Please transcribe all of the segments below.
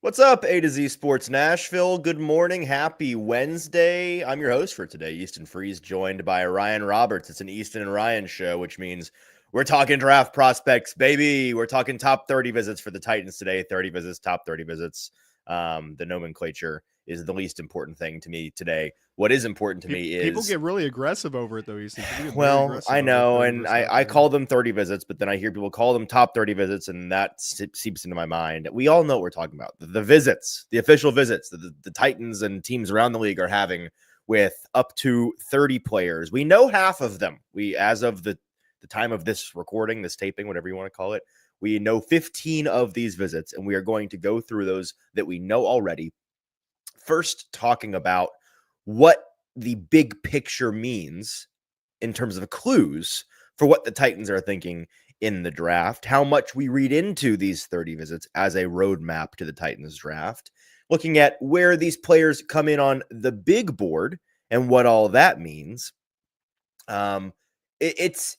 What's up, A to Z Sports Nashville? Good morning. Happy Wednesday. I'm your host for today, Easton Freeze, joined by Ryan Roberts. It's an Easton and Ryan show, which means we're talking draft prospects, baby. We're talking top 30 visits for the Titans today. 30 visits, top 30 visits. The nomenclature is the least important thing to me today. What is important to me is people get really aggressive over it, though. Easton. People get very well, aggressive I over know, 30 and versus top I 30. call them 30 visits, but then I hear people call them top 30 visits, and that seeps into my mind. We all know what we're talking about. The visits, the official visits that the Titans and teams around the league are having with up to 30 players. We know half of them. As of the time of this recording, this taping, whatever you want to call it, we know 15 of these visits, and we are going to go through those that we know already. First, talking about what the big picture means in terms of clues for what the Titans are thinking in the draft, how much we read into these 30 visits as a roadmap to the Titans draft, looking at where these players come in on the big board and what all that means. It's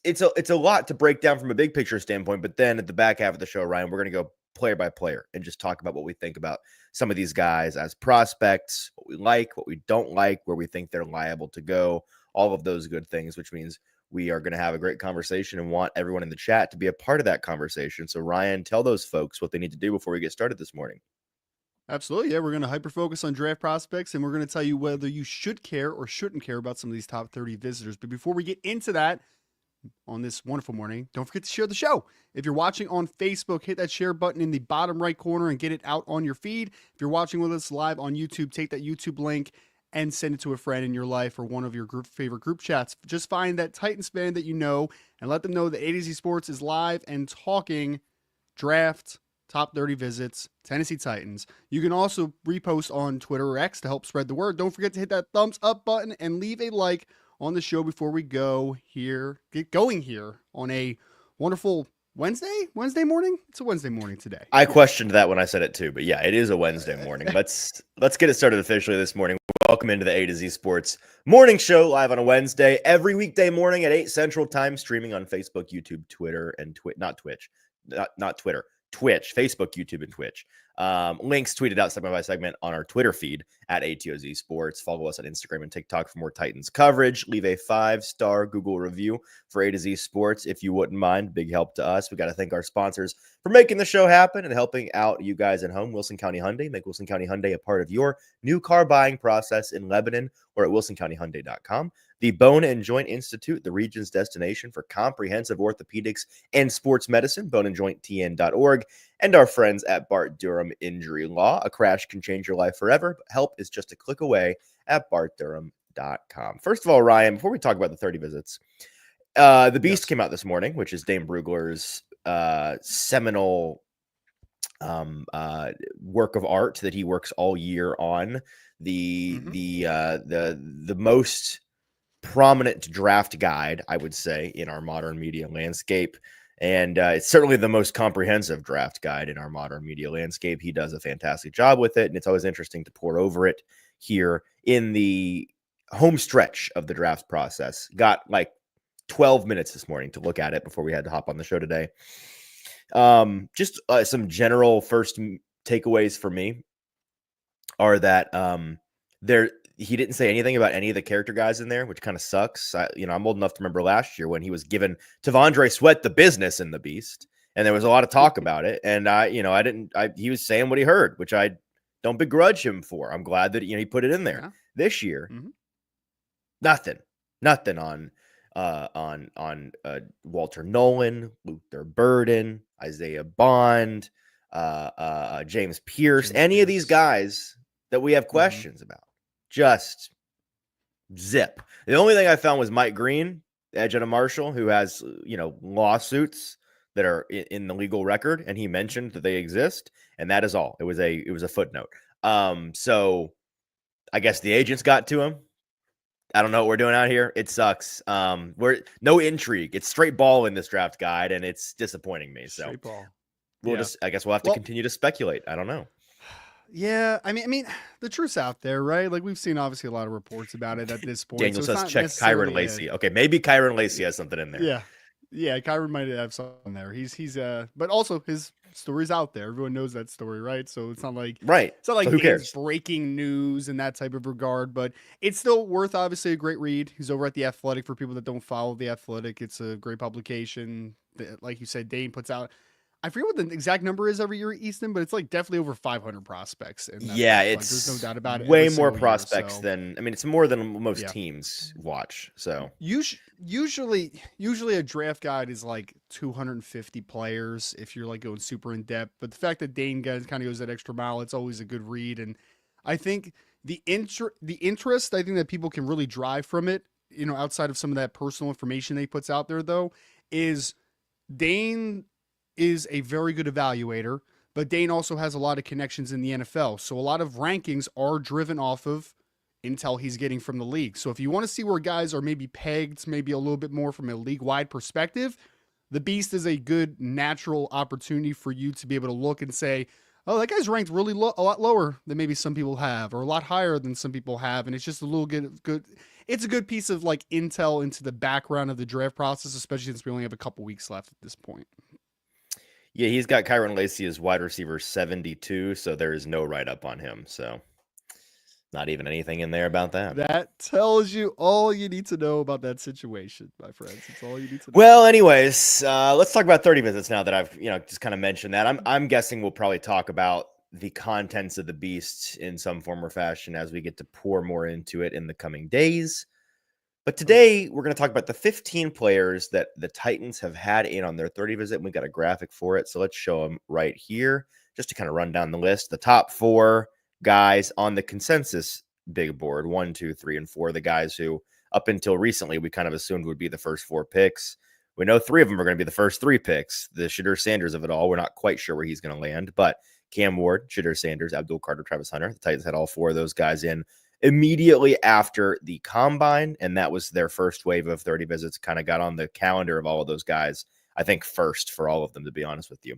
a lot to break down from a big picture standpoint, but then at the back half of the show, Ryan, we're going to go player by player and just talk about what we think about some of these guys as prospects, what we like, what we don't like, where we think they're liable to go, all of those good things, which means we are going to have a great conversation and want everyone in the chat to be a part of that conversation. So, Ryan, tell those folks what they need to do before we get started this morning. Absolutely. Yeah, we're going to hyper focus on draft prospects, and we're going to tell you whether you should care or shouldn't care about some of these top 30 visitors. But before we get into that, on this wonderful morning, don't forget to share the show. If you're watching on Facebook, hit that share button in the bottom right corner and get it out on your feed. If you're watching with us live on YouTube, take that YouTube link and send it to a friend in your life or one of your favorite group chats. Just find that Titans fan that you know and let them know that A to Z Sports is live and talking draft, top 30 visits, Tennessee Titans. You can also repost on Twitter or X to help spread the word. Don't forget to hit that thumbs up button and leave a like on the show before we get going here on a wonderful Wednesday morning. It's a Wednesday morning today. I questioned that when I said it too, but yeah, it is a Wednesday morning. Let's get it started officially this morning. Welcome into the A to Z Sports morning show, live on a Wednesday, every weekday morning at 8 Central Time, streaming on Facebook, YouTube, Twitter, and not Twitch, not Twitter, Twitch, Facebook, YouTube, and Twitch. Links tweeted out segment by segment on our Twitter feed at ATOZ Sports. Follow us on Instagram and TikTok for more Titans coverage. Leave a 5-star Google review for A to Z Sports if you wouldn't mind. Big help to us. We got to thank our sponsors for making the show happen and helping out you guys at home. Wilson County Hyundai. Make Wilson County Hyundai a part of your new car buying process in Lebanon or at wilsoncountyhyundai.com. The Bone and Joint Institute, the region's destination for comprehensive orthopedics and sports medicine, boneandjointtn.org, and our friends at Bart Durham Injury Law. A crash can change your life forever, but help is just a click away at bartdurham.com. First of all, Ryan, before we talk about the 30 visits, The Beast came out this morning, which is Dane Brugler's seminal work of art that he works all year on. The most prominent draft guide, I would say, in our modern media landscape. And it's certainly the most comprehensive draft guide in our modern media landscape. He does a fantastic job with it, and it's always interesting to pour over it here in the home stretch of the draft process. Got like 12 minutes this morning to look at it before we had to hop on the show today. Just some general first takeaways for me are that he didn't say anything about any of the character guys in there, which kind of sucks. I'm old enough to remember last year when he was given T'Vondre Sweat the business in The Beast, and there was a lot of talk about it. And he was saying what he heard, which I don't begrudge him for. I'm glad that he put it in there. Yeah. This year, nothing on Walter Nolan, Luther Burden, Isaiah Bond, James Pierce, any of these guys that we have questions about. Just zip. The only thing I found was Mike Green, edge out of Marshall, who has, lawsuits that are in the legal record. And he mentioned that they exist. And that is all. It was a footnote. So I guess the agents got to him. I don't know what we're doing out here. It sucks. We're no intrigue. It's straight ball in this draft guide, and it's disappointing me. So straight ball. I guess we'll have to continue to speculate. I don't know. Yeah, I mean, the truth's out there, right? Like we've seen obviously a lot of reports about it at this point. Daniel says check Kyron Lacy. Okay, maybe Kyron Lacy has something in there. Yeah. Yeah, Kyron might have something there. But also his story's out there. Everyone knows that story, right? So Right. it's not So like who Dane's cares? breaking news in that type of regard, but it's still worth obviously a great read. He's over at The Athletic for people that don't follow The Athletic. It's a great publication. Like you said, Dane puts out, I forget what the exact number is every year, Easton, but it's like definitely over 500 prospects in that Yeah, book. Like there's no it's doubt about it every way more single year. prospects So than, I mean, it's more than most yeah. teams watch. So Usually a draft guide is like 250 players if you're like going super in depth. But the fact that Dane kind of goes that extra mile, it's always a good read. And I think the interest I think that people can really drive from it, outside of some of that personal information they puts out there though, is Dane is a very good evaluator, but Dane also has a lot of connections in the NFL. So a lot of rankings are driven off of intel he's getting from the league. So if you want to see where guys are maybe pegged, maybe a little bit more from a league wide perspective, the Beast is a good natural opportunity for you to be able to look and say, oh, that guy's ranked really a lot lower than maybe some people have, or a lot higher than some people have. And it's just a little good. It's a good piece of like intel into the background of the draft process, especially since we only have a couple weeks left at this point. yeah, he's got Kyron Lacy as wide receiver 72, so there is no write up on him. So not even anything in there about that. That tells you all you need to know about that situation, my friends. It's all you need to know. Well, anyways, let's talk about 30 visits now that I've just kind of mentioned that. I'm guessing we'll probably talk about the contents of the beast in some form or fashion as we get to pour more into it in the coming days. But today we're going to talk about the 15 players that the Titans have had in on their 30 visit. And we got a graphic for it, so let's show them right here just to kind of run down the list. The top 4 guys on the consensus big board, 1, 2, 3, and 4, the guys who up until recently we kind of assumed would be the first 4 picks. We know 3 of them are going to be the first 3 picks. The Shedeur Sanders of it all, we're not quite sure where he's going to land, but Cam Ward, Shedeur Sanders, Abdul Carter, Travis Hunter, the Titans had all 4 of those guys in immediately after the combine, and that was their first wave of 30 visits. Kind of got on the calendar of all of those guys, I think first for all of them, to be honest with you.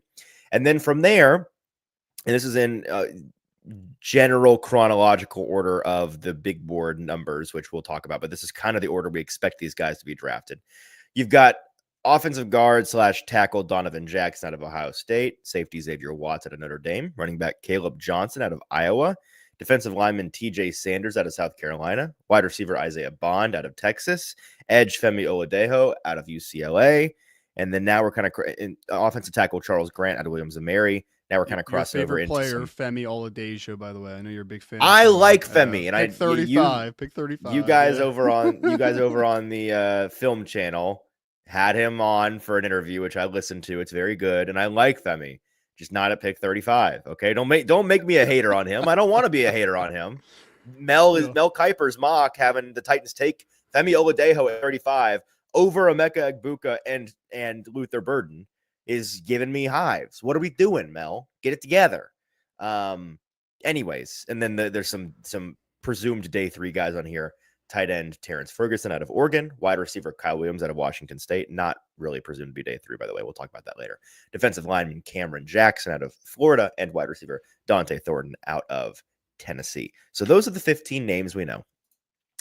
And then from there, and this is in general chronological order of the big board numbers, which we'll talk about, but this is kind of the order we expect these guys to be drafted. You've got offensive guard / tackle Donovan Jackson out of Ohio State, safety Xavier Watts out of Notre Dame, running back Caleb Johnson out of Iowa, defensive lineman TJ Sanders out of South Carolina, wide receiver Isaiah Bond out of Texas, edge Femi Oladejo out of UCLA, and then now we're kind of in offensive tackle Charles Grant out of Williams-Mary. Now we're kind of crossing over into player, Femi Oladejo, by the way. I know you're a big fan. I like Femi, and pick 35. Pick 35. You guys over on the film channel had him on for an interview, which I listened to. It's very good, and I like Femi. Just not at pick 35. Okay, don't make me a hater on him. I don't want to be a hater on him. Mel Kiper's mock having the Titans take Femi Oladejo at 35 over Emeka Egbuka and Luther Burden is giving me hives. What are we doing, Mel? Get it together. Anyways, and then there's some presumed day 3 guys on here. Tight end Terrence Ferguson out of Oregon, wide receiver Kyle Williams out of Washington State, not really presumed to be day 3, by the way. We'll talk about that later. Defensive lineman Cameron Jackson out of Florida, and wide receiver Dante Thornton out of Tennessee. So those are the 15 names we know.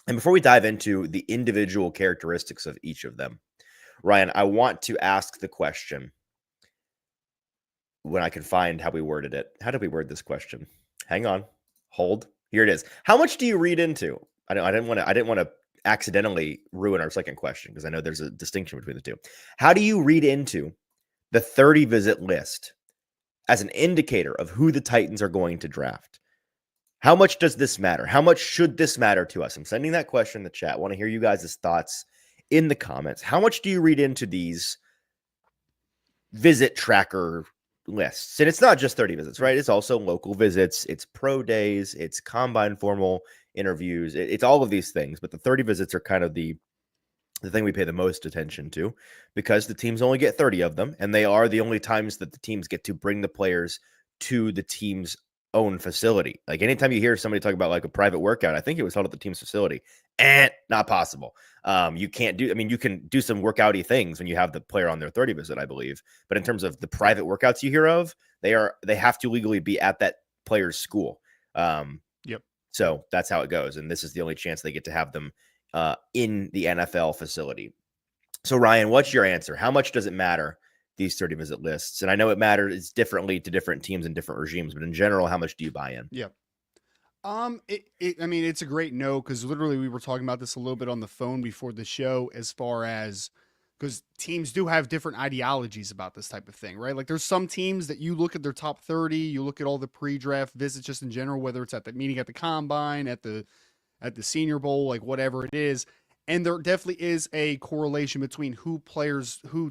And before we dive into the individual characteristics of each of them, Ryan, I want to ask the question when I can find how we worded it. How did we word this question? Hang on. Hold. Here it is. How much do you read into? I didn't want to accidentally ruin our second question because I know there's a distinction between the two. How do you read into the 30 visit list as an indicator of who the Titans are going to draft? How much does this matter? How much should this matter to us? I'm sending that question in the chat. I want to hear you guys' thoughts in the comments. How much do you read into these visit tracker lists? And it's not just 30 visits, right? It's also local visits. It's pro days. It's combine formal interviews. It's all of these things, but the 30 visits are kind of the thing we pay the most attention to because the teams only get 30 of them, and they are the only times that the teams get to bring the players to the team's own facility. Like anytime you hear somebody talk about like a private workout, I think it was held at the team's facility, and not possible. You can't do, I mean, you can do some workouty things when you have the player on their 30 visit, I believe, but in terms of the private workouts you hear of, they have to legally be at that player's school. Yep. So that's how it goes. And this is the only chance they get to have them in the NFL facility. So Ryan, what's your answer? How much does it matter, these 30 visit lists? And I know it matters differently to different teams and different regimes, but in general, how much do you buy in? Yeah. I mean, it's a great no because literally we were talking about this a little bit on the phone before the show, as far as because teams do have different ideologies about this type of thing, right? Like there's some teams that you look at their top 30, you look at all the pre-draft visits just in general, whether it's at the meeting at the combine, at the Senior Bowl, like whatever it is. And there definitely is a correlation between who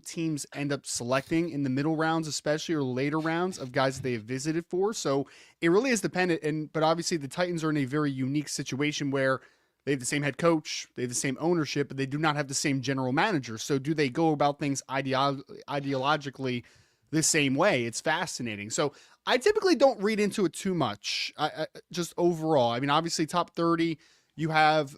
teams end up selecting in the middle rounds, especially, or later rounds of guys that they have visited for. So it really is dependent. But obviously the Titans are in a very unique situation where they have the same head coach, they have the same ownership, but they do not have the same general manager. So do they go about things ideologically the same way? It's fascinating. So I typically don't read into it too much. Just overall, I mean, obviously top 30, you have,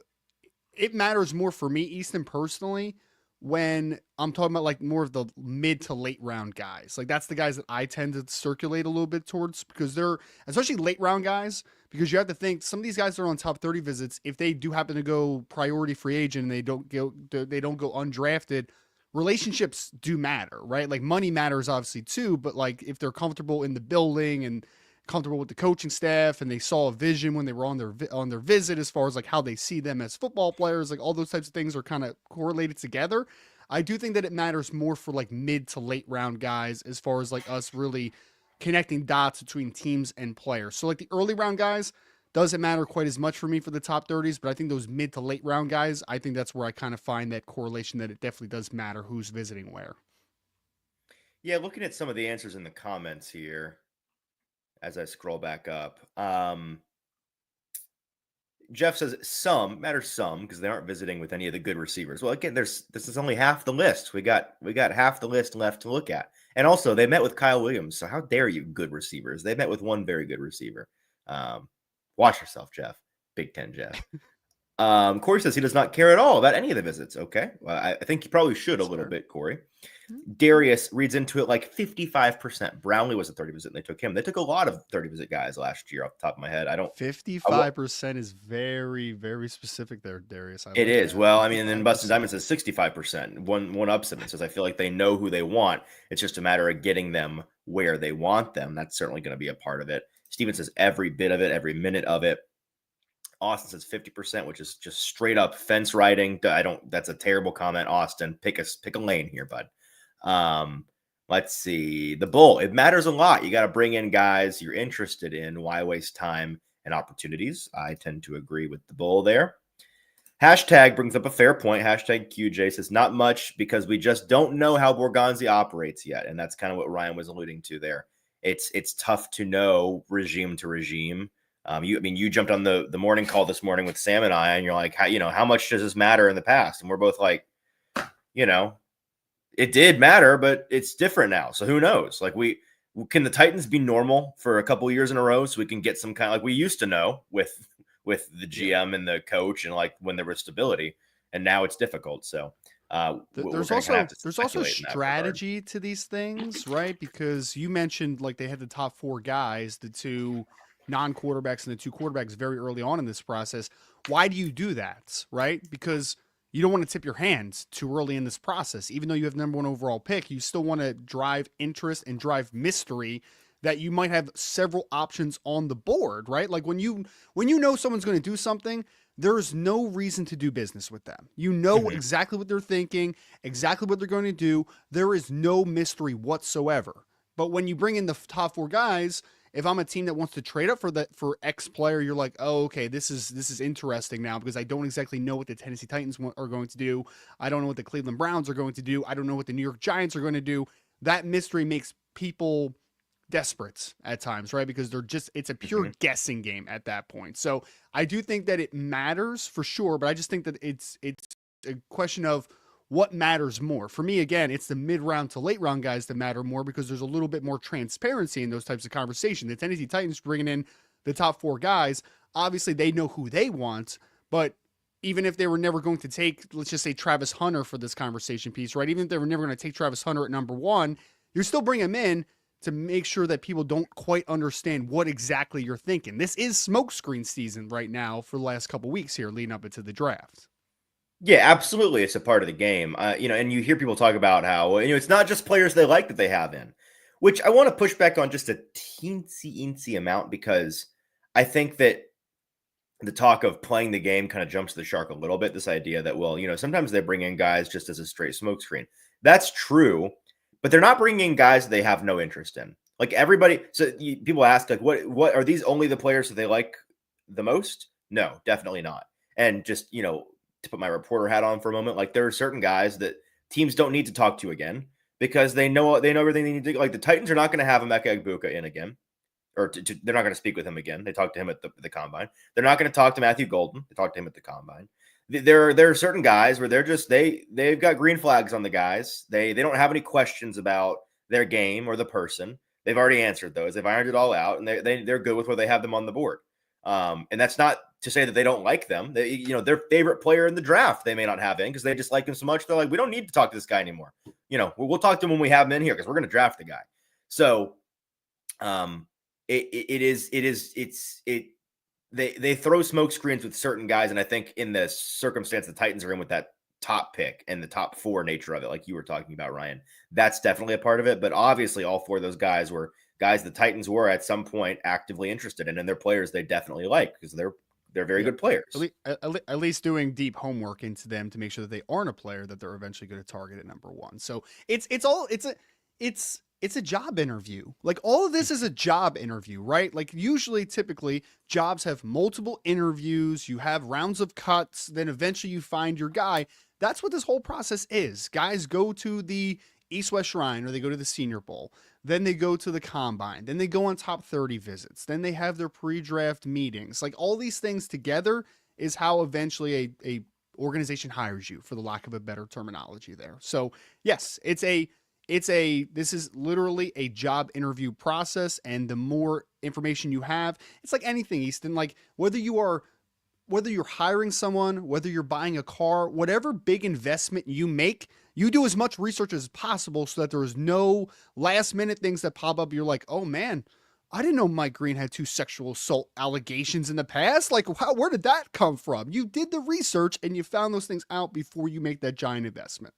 it matters more for me, Easton, personally, when I'm talking about like more of the mid to late round guys. Like that's the guys that I tend to circulate a little bit towards because they're, especially late round guys, because you have to think some of these guys that are on top 30 visits, if they do happen to go priority free agent and they don't go undrafted, relationships do matter, right? Like money matters obviously too, but like if they're comfortable in the building and comfortable with the coaching staff and they saw a vision when they were on their visit as far as like how they see them as football players, like all those types of things are kind of correlated together. I do think that it matters more for like mid to late round guys as far as like us really connecting dots between teams and players. So like the early round guys doesn't matter quite as much for me for the top 30s, but I think those mid to late round guys, I think that's where I kind of find that correlation that it definitely does matter who's visiting where. Yeah, looking at some of the answers in the comments here as I scroll back up. Jeff says some matters some because they aren't visiting with any of the good receivers. Well, again, this is only half the list. We got half the list left to look at. And also they met with Kyle Williams. So how dare you, good receivers? They met with one very good receiver. Watch yourself, Jeff. Big Ten Jeff. Corey says he does not care at all about any of the visits. Okay. Well, I think you probably should a little bit, Corey. Darius reads into it like 55%. Brownlee was a 30 visit and they took him. They took a lot of 30 visit guys last year off the top of my head. 55% is very, very specific there, Darius. It is. Well, I mean, and then Bustin' Diamond says 65%. One ups him and says, I feel like they know who they want. It's just a matter of getting them where they want them. That's certainly going to be a part of it. Steven says every bit of it, every minute of it. Austin says 50%, which is just straight up fence riding. That's a terrible comment, Austin. Pick a lane here, bud. Let's see. The Bull, it matters a lot. You got to bring in guys you're interested in. Why waste time and opportunities? I tend to agree with the Bull there. Hashtag brings up a fair point. Hashtag QJ says not much because we just don't know how Borgonzi operates yet. And that's kind of what Ryan was alluding to there. It's tough to know regime to regime. You jumped on the morning call this morning with Sam and I, and you're like, how much does this matter in the past? And we're both like, it did matter, but it's different now. So who knows? Like can the Titans be normal for a couple years in a row so we can get some kind of like we used to know with the GM and the coach and like when there was stability, and now it's difficult. So there's also strategy to these things, right? Because you mentioned like they had the top four guys, the two non-quarterbacks and the two quarterbacks very early on in this process. Why do you do that, right? Because you don't want to tip your hands too early in this process. Even though you have number one overall pick, you still want to drive interest and drive mystery that you might have several options on the board, right? Like when you know someone's going to do something, there's no reason to do business with them. You know exactly what they're thinking, exactly what they're going to do. There is no mystery whatsoever. But when you bring in the top four guys, if I'm a team that wants to trade up for X player, you're like, oh, okay, this is interesting now because I don't exactly know what the Tennessee Titans are going to do. I don't know what the Cleveland Browns are going to do. I don't know what the New York Giants are going to do. That mystery makes people desperate at times, right? Because it's a pure guessing game at that point. So I do think that it matters for sure, but I just think that it's a question of what matters more. For me, again, it's the mid-round to late-round guys that matter more because there's a little bit more transparency in those types of conversations. The Tennessee Titans bringing in the top four guys, obviously they know who they want, but even if they were never going to take, let's just say Travis Hunter for this conversation piece, right? Even if they were never going to take Travis Hunter at number one, you still bring him in to make sure that people don't quite understand what exactly you're thinking. This is smokescreen season right now for the last couple weeks here leading up into the draft. Yeah, absolutely. It's a part of the game. And you hear people talk about how, it's not just players they like that they have in, which I want to push back on just a teensy amount, because I think that the talk of playing the game kind of jumps the shark a little bit. This idea that, well, sometimes they bring in guys just as a straight smokescreen. That's true, but they're not bringing in guys that they have no interest in. Like everybody, people ask, like, what are these only the players that they like the most? No, definitely not. And just to put my reporter hat on for a moment, like there are certain guys that teams don't need to talk to again because they know everything they need to. Like the Titans are not going to have Emeka Egbuka in again, or they're not going to speak with him again. They talked to him at the combine. They're not going to talk to Matthew Golden. They talked to him at the combine. There are certain guys where they're just they've got green flags on the guys. They don't have any questions about their game or the person. They've already answered those. They've ironed it all out, and they're good with where they have them on the board. And that's not to say that they don't like them. Their favorite player in the draft they may not have in because they just like him so much. They're like, we don't need to talk to this guy anymore. We'll talk to him when we have him in here because we're going to draft the guy. So, they throw smoke screens with certain guys, and I think in the circumstance the Titans are in with that top pick and the top 4 nature of it, like you were talking about, Ryan, that's definitely a part of it. But obviously, all 4 of those guys were guys the Titans were at some point actively interested in, and they're players they definitely like because they're very good players. At least doing deep homework into them to make sure that they aren't a player that they're eventually going to target at number 1. So it's a job interview. Like all of this is a job interview, right? Like typically jobs have multiple interviews, you have rounds of cuts, then eventually you find your guy. That's what this whole process is. Guys go to the East West Shrine or they go to the Senior Bowl, then they go to the combine, then they go on top 30 visits, then they have their pre-draft meetings. Like all these things together is how eventually a organization hires you, for the lack of a better terminology there. So yes, this is literally a job interview process. And the more information you have, it's like anything, Easton, like whether you're hiring someone, whether you're buying a car, whatever big investment you make, you do as much research as possible so that there is no last minute things that pop up. You're like, oh man, I didn't know Mike Green had 2 sexual assault allegations in the past. Like, where did that come from? You did the research and you found those things out before you make that giant investment.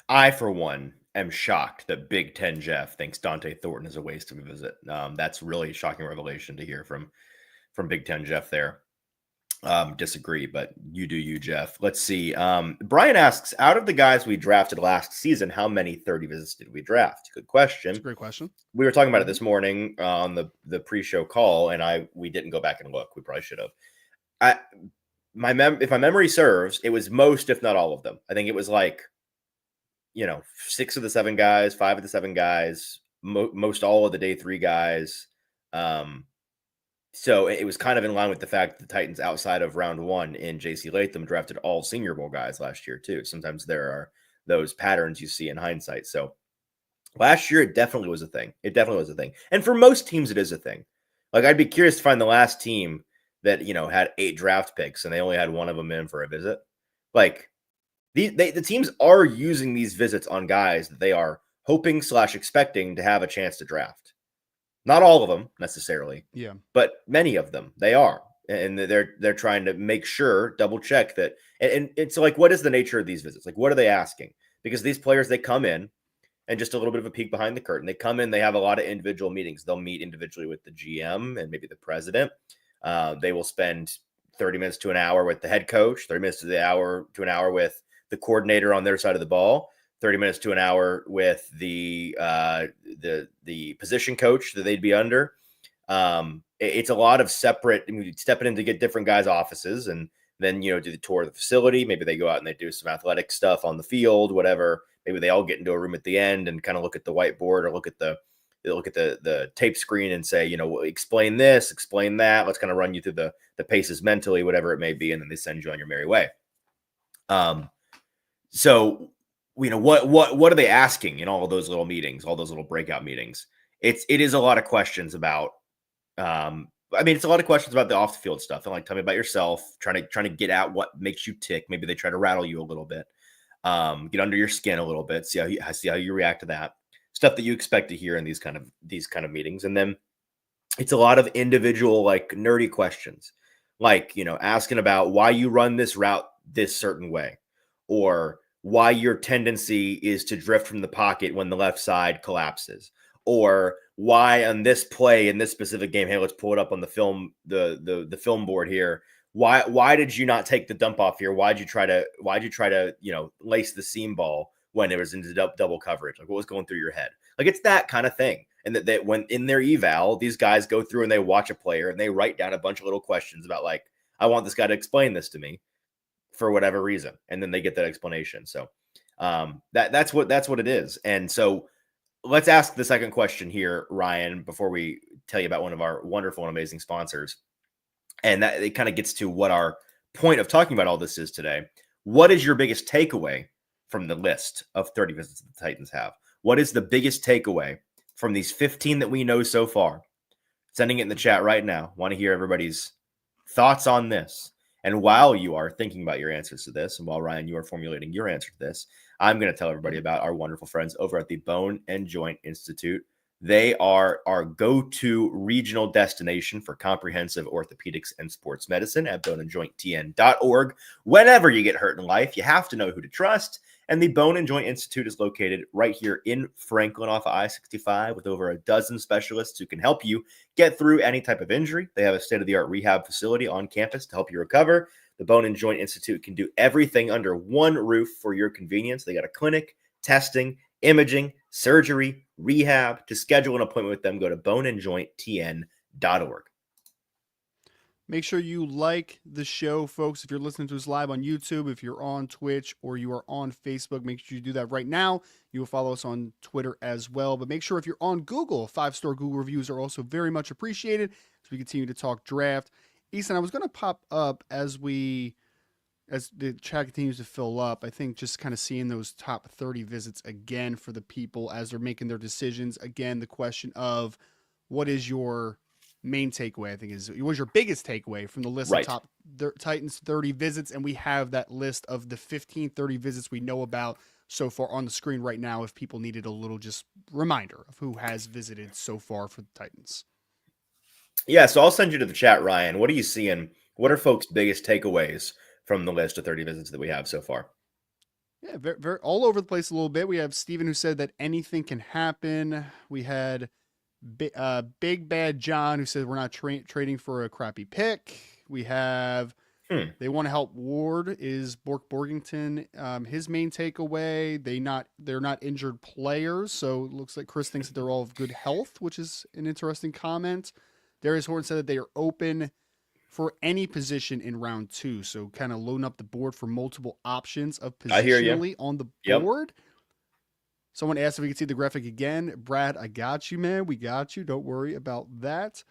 I, for one, am shocked that Big Ten Jeff thinks Dante Thornton is a waste of a visit. That's really a shocking revelation to hear from Big Ten Jeff there. Disagree, but you do you, Jeff. Let's see. Brian asks, out of the guys we drafted last season, how many 30 visits did we draft? Good question. That's a great question. We were talking about it this morning on the pre-show call, and we didn't go back and look. We probably should have. If my memory serves, it was most, if not all of them. I think it was like 6 of the 7 guys, 5 of the 7 guys, most all of the day 3 guys. So it was kind of in line with the fact that the Titans, outside of round 1 in J.C. Latham, drafted all Senior Bowl guys last year too. Sometimes there are those patterns you see in hindsight. So last year, it definitely was a thing. And for most teams, it is a thing. Like I'd be curious to find the last team that, had 8 draft picks and they only had 1 of them in for a visit. Like the teams are using these visits on guys that they are hoping / expecting to have a chance to draft. Not all of them necessarily, yeah, but many of them they are, and they're trying to make sure, double check that. And it's like, what is the nature of these visits? Like, what are they asking? Because these players, they come in, and just a little bit of a peek behind the curtain. They come in, they have a lot of individual meetings. They'll meet individually with the GM and maybe the president. They will spend 30 minutes to an hour with the head coach, 30 minutes to an hour with the coordinator on their side of the ball, 30 minutes to an hour with the position coach that they'd be under. It's a lot of separate, stepping in to get different guys' offices and then, do the tour of the facility. Maybe they go out and they do some athletic stuff on the field, whatever. Maybe they all get into a room at the end and kind of look at the whiteboard or look at the tape screen and say, explain this, explain that. Let's kind of run you through the paces mentally, whatever it may be. And then they send you on your merry way. So, what are they asking in all of those little meetings, all those little breakout meetings? It is a lot of questions about, it's a lot of questions about the off the field stuff. And like, tell me about yourself, trying to get at what makes you tick. Maybe they try to rattle you a little bit, get under your skin a little bit, see how you react to that stuff that you expect to hear in these kind of meetings. And then it's a lot of individual, like nerdy questions, like, asking about why you run this route this certain way, or why your tendency is to drift from the pocket when the left side collapses, or why on this play in this specific game, hey, let's pull it up on the film, the film board here. Why did you not take the dump off here? Why'd you try to lace the seam ball when it was into double coverage? Like, what was going through your head? Like, it's that kind of thing. And that when in their eval, these guys go through and they watch a player and they write down a bunch of little questions about, like, I want this guy to explain this to me for whatever reason, and then they get that explanation. So that's what it is. And so let's ask the second question here, Ryan, before we tell you about one of our wonderful and amazing sponsors. And that it kind of gets to what our point of talking about all this is today. What is your biggest takeaway from the list of 30 visits that the Titans have? What is the biggest takeaway from these 15 that we know so far? Sending it in the chat right now. Want to hear everybody's thoughts on this. And while you are thinking about your answers to this, and while Ryan, you are formulating your answer to this, I'm going to tell everybody about our wonderful friends over at the Bone and Joint Institute. They are our go-to regional destination for comprehensive orthopedics and sports medicine at boneandjointtn.org. Whenever you get hurt in life, you have to know who to trust. And the Bone and Joint Institute is located right here in Franklin off of I-65 with over a dozen specialists who can help you get through any type of injury. They have a state-of-the-art rehab facility on campus to help you recover. The Bone and Joint Institute can do everything under one roof for your convenience. They got a clinic, testing, imaging, surgery, rehab. To schedule an appointment with them, go to boneandjointtn.org. Make sure you like the show, folks. If you're listening to us live on YouTube, if you're on Twitch, or you are on Facebook, make sure you do that right now. You will follow us on Twitter as well. But make sure if you're on Google, 5-star Google reviews are also very much appreciated as we continue to talk draft. Easton, I was going to pop up as the chat continues to fill up. I think just kind of seeing those top 30 visits again for the people as they're making their decisions. Again, the question of what is your main takeaway, I think, is what was your biggest takeaway from the list of top Titans 30 visits? And we have that list of the 30 visits we know about so far on the screen right now if people needed a little just reminder of who has visited so far for the Titans. Yeah, so I'll send you to the chat, Ryan. What are you seeing? What are folks' biggest takeaways from the list of 30 visits that we have so far? Yeah, very, very all over the place a little bit. We have Steven who said that anything can happen. We had Big Bad John who said we're not trading for a crappy pick. We have they want to help Ward is Borgington. His main takeaway, they're not injured players, so it looks like Chris thinks that they're all of good health, which is an interesting comment. Darius Horton said that they are open for any position in round 2. So kind of loading up the board for multiple options of positionally on the board. Someone asked if we could see the graphic again. Brad, I got you, man. We got you. Don't worry about that.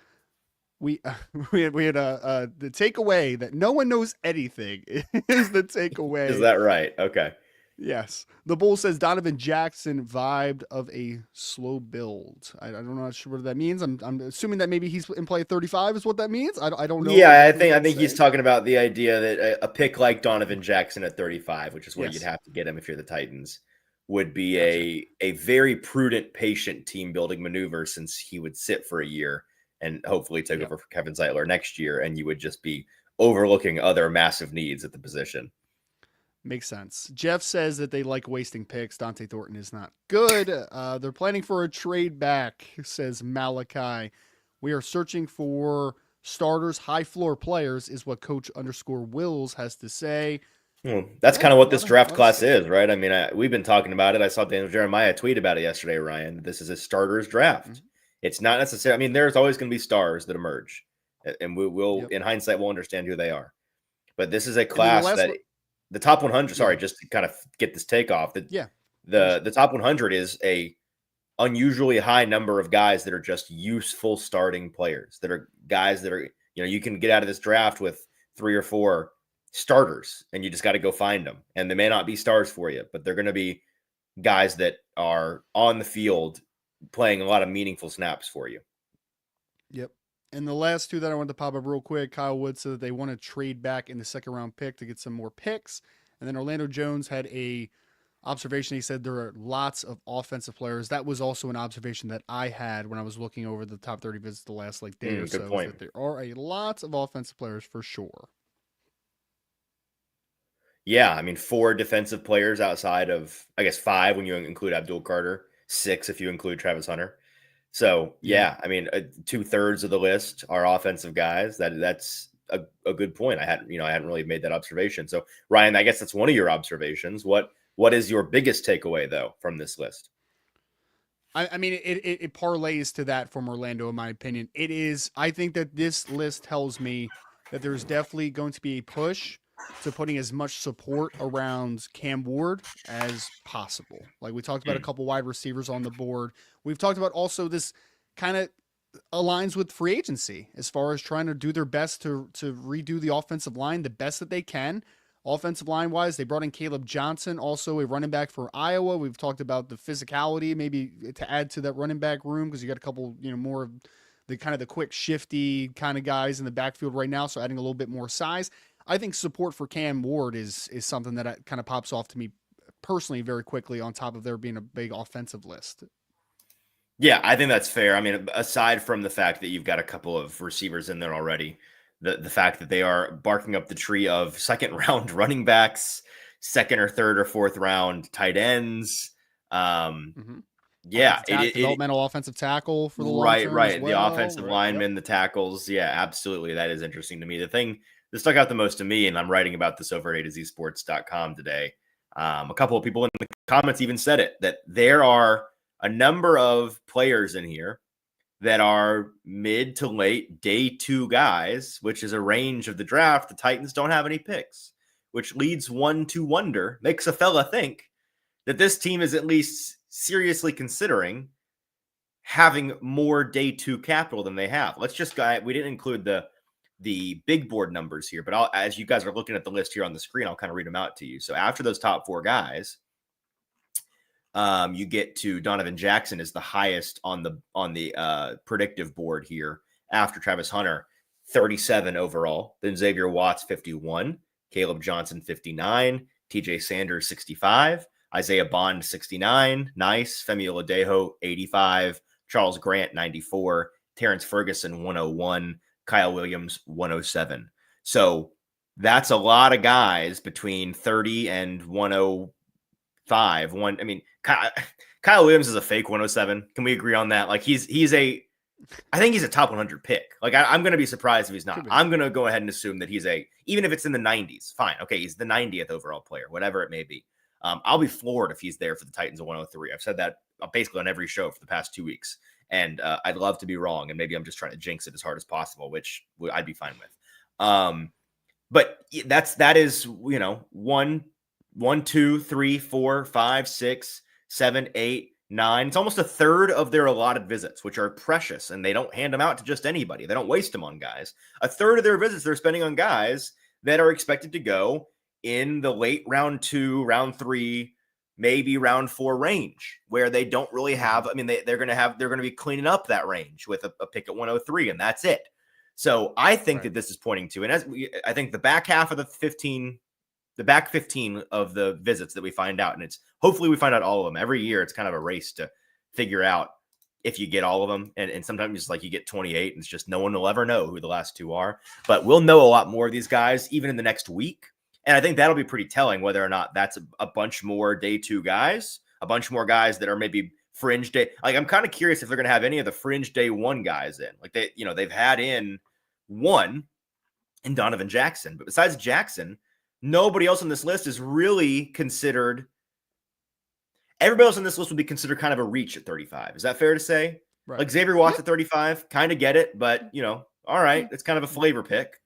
We had the takeaway that no one knows anything is the takeaway. Is that right? Okay. Yes. The Bull says Donovan Jackson vibed of a slow build. I don't know sure what that means. I'm assuming that maybe he's in play 35 is what that means. I don't know. Yeah, I think he's talking about the idea that a pick like Donovan Jackson at 35, which is where you'd have to get him if you're the Titans, would be a very prudent, patient team building maneuver, since he would sit for a year and hopefully take over for Kevin Zeitler next year, and you would just be overlooking other massive needs at the position. Makes sense. Jeff says that they like wasting picks. Dante Thornton is not good. They're planning for a trade back, says Malachi. We are searching for starters, high floor players, is what Coach_Wills has to say. That's kind of what this draft class is, right? I mean, we've been talking about it. I saw Daniel Jeremiah tweet about it yesterday, Ryan. This is a starters draft. Mm-hmm. It's not necessarily, I mean, there's always going to be stars that emerge, and we'll in hindsight, we'll understand who they are. But this is a class that the top 100, sorry, just to kind of get this take off, the top 100 is a unusually high number of guys that are just useful starting players, that are guys that are, you can get out of this draft with 3 or 4 starters, and you just got to go find them. And they may not be stars for you, but they're going to be guys that are on the field playing a lot of meaningful snaps for you. Yep. And the last 2 that I wanted to pop up real quick, Kyle Wood said that they want to trade back in the second round pick to get some more picks. And then Orlando Jones had a observation. He said there are lots of offensive players. That was also an observation that I had when I was looking over the top 30 visits the last day or so. That there are a lot of offensive players for sure. Yeah, I mean, 4 defensive players outside of, I guess, 5 when you include Abdul Carter, 6 if you include Travis Hunter. So Yeah. yeah, I mean, 2/3 of the list are offensive guys. That's a good point. I hadn't really made that observation. So Ryan, I guess that's one of your observations. What is your biggest takeaway though from this list? I mean, it parlays to that from Orlando, in my opinion. I think that this list tells me that there's definitely going to be a push to putting as much support around Cam Ward as possible. Like we talked about a Hmm. couple wide receivers on the board. We've talked about also this kind of aligns with free agency as far as trying to do their best to redo the offensive line the best that they can. Offensive line wise, they brought in Caleb Johnson, also a running back for Iowa. We've talked about the physicality, maybe to add to that running back room because you got a couple, more of the kind of the quick, shifty kind of guys in the backfield right now. So adding a little bit more size. I think support for Cam Ward is something that kind of pops off to me personally very quickly. On top of there being a big offensive list. Yeah, I think that's fair. I mean, aside from the fact that you've got a couple of receivers in there already, the fact that they are barking up the tree of second round running backs, second or third or fourth round tight ends. Um, Mm-hmm. yeah, it Developmental offensive tackle for the long right, term as right. The well. offensive Right. Yep. linemen, the tackles. Yeah, absolutely. That is interesting to me. The thing that stuck out the most to me, and I'm writing about this over at A2Zsports.com today. A couple of people in the comments even said it that there are a number of players in here that are mid to late day 2 guys, which is a range of the draft. The Titans don't have any picks, which leads one to wonder, makes a fella think that this team is at least seriously considering having more day 2 capital than they have. Let's just we didn't include the big board numbers here, but as you guys are looking at the list here on the screen, I'll kind of read them out to you. So after those top 4 guys, you get to Donovan Jackson is the highest on the predictive board here after Travis Hunter, 37 overall. Then Xavier Watts, 51. Caleb Johnson, 59. TJ Sanders, 65. Isaiah Bond, 69. Nice. Femi Oladejo, 85. Charles Grant, 94. Terrence Ferguson, 101. Kyle Williams, 107. So that's a lot of guys between 30 and 105. I mean, Kyle Williams is a fake 107. Can we agree on that? Like I think he's a top 100 pick. Like I'm going to be surprised if he's not. I'm going to go ahead and assume that even if it's in the 90s, fine. Okay, he's the 90th overall player, whatever it may be. I'll be floored if he's there for the Titans at 103. I've said that basically on every show for the past 2 weeks, and I'd love to be wrong, and maybe I'm just trying to jinx it as hard as possible, which I'd be fine with. But that is one, two, three, four, five, 6, 7, 8, 9. It's almost a third of their allotted visits, which are precious, and they don't hand them out to just anybody. They don't waste them on guys. A third of their visits they're spending on guys that are expected to go in the late round 2, round 3, maybe round 4 range, where they don't really have. I mean, they're going to be cleaning up that range with a pick at 103, and that's it. So I think that this is pointing to, and I think the back half of the back 15 of the visits that we find out, and it's hopefully we find out all of them. Every year it's kind of a race to figure out if you get all of them, and sometimes it's like you get 28 and it's just no one will ever know who the last 2 are, but we'll know a lot more of these guys even in the next week, and I think that'll be pretty telling whether or not that's a bunch more day 2 guys, a bunch more guys that are maybe fringe day. Like I'm kind of curious if they're going to have any of the fringe day 1 guys in. Like they've had in one in Donovan Jackson, but besides Jackson, nobody else on this list is really considered. Everybody else on this list would be considered kind of a reach at 35. Is that fair to say? Right. Like Xavier Watts at 35, kind of get it, but all right, it's kind of a flavor pick.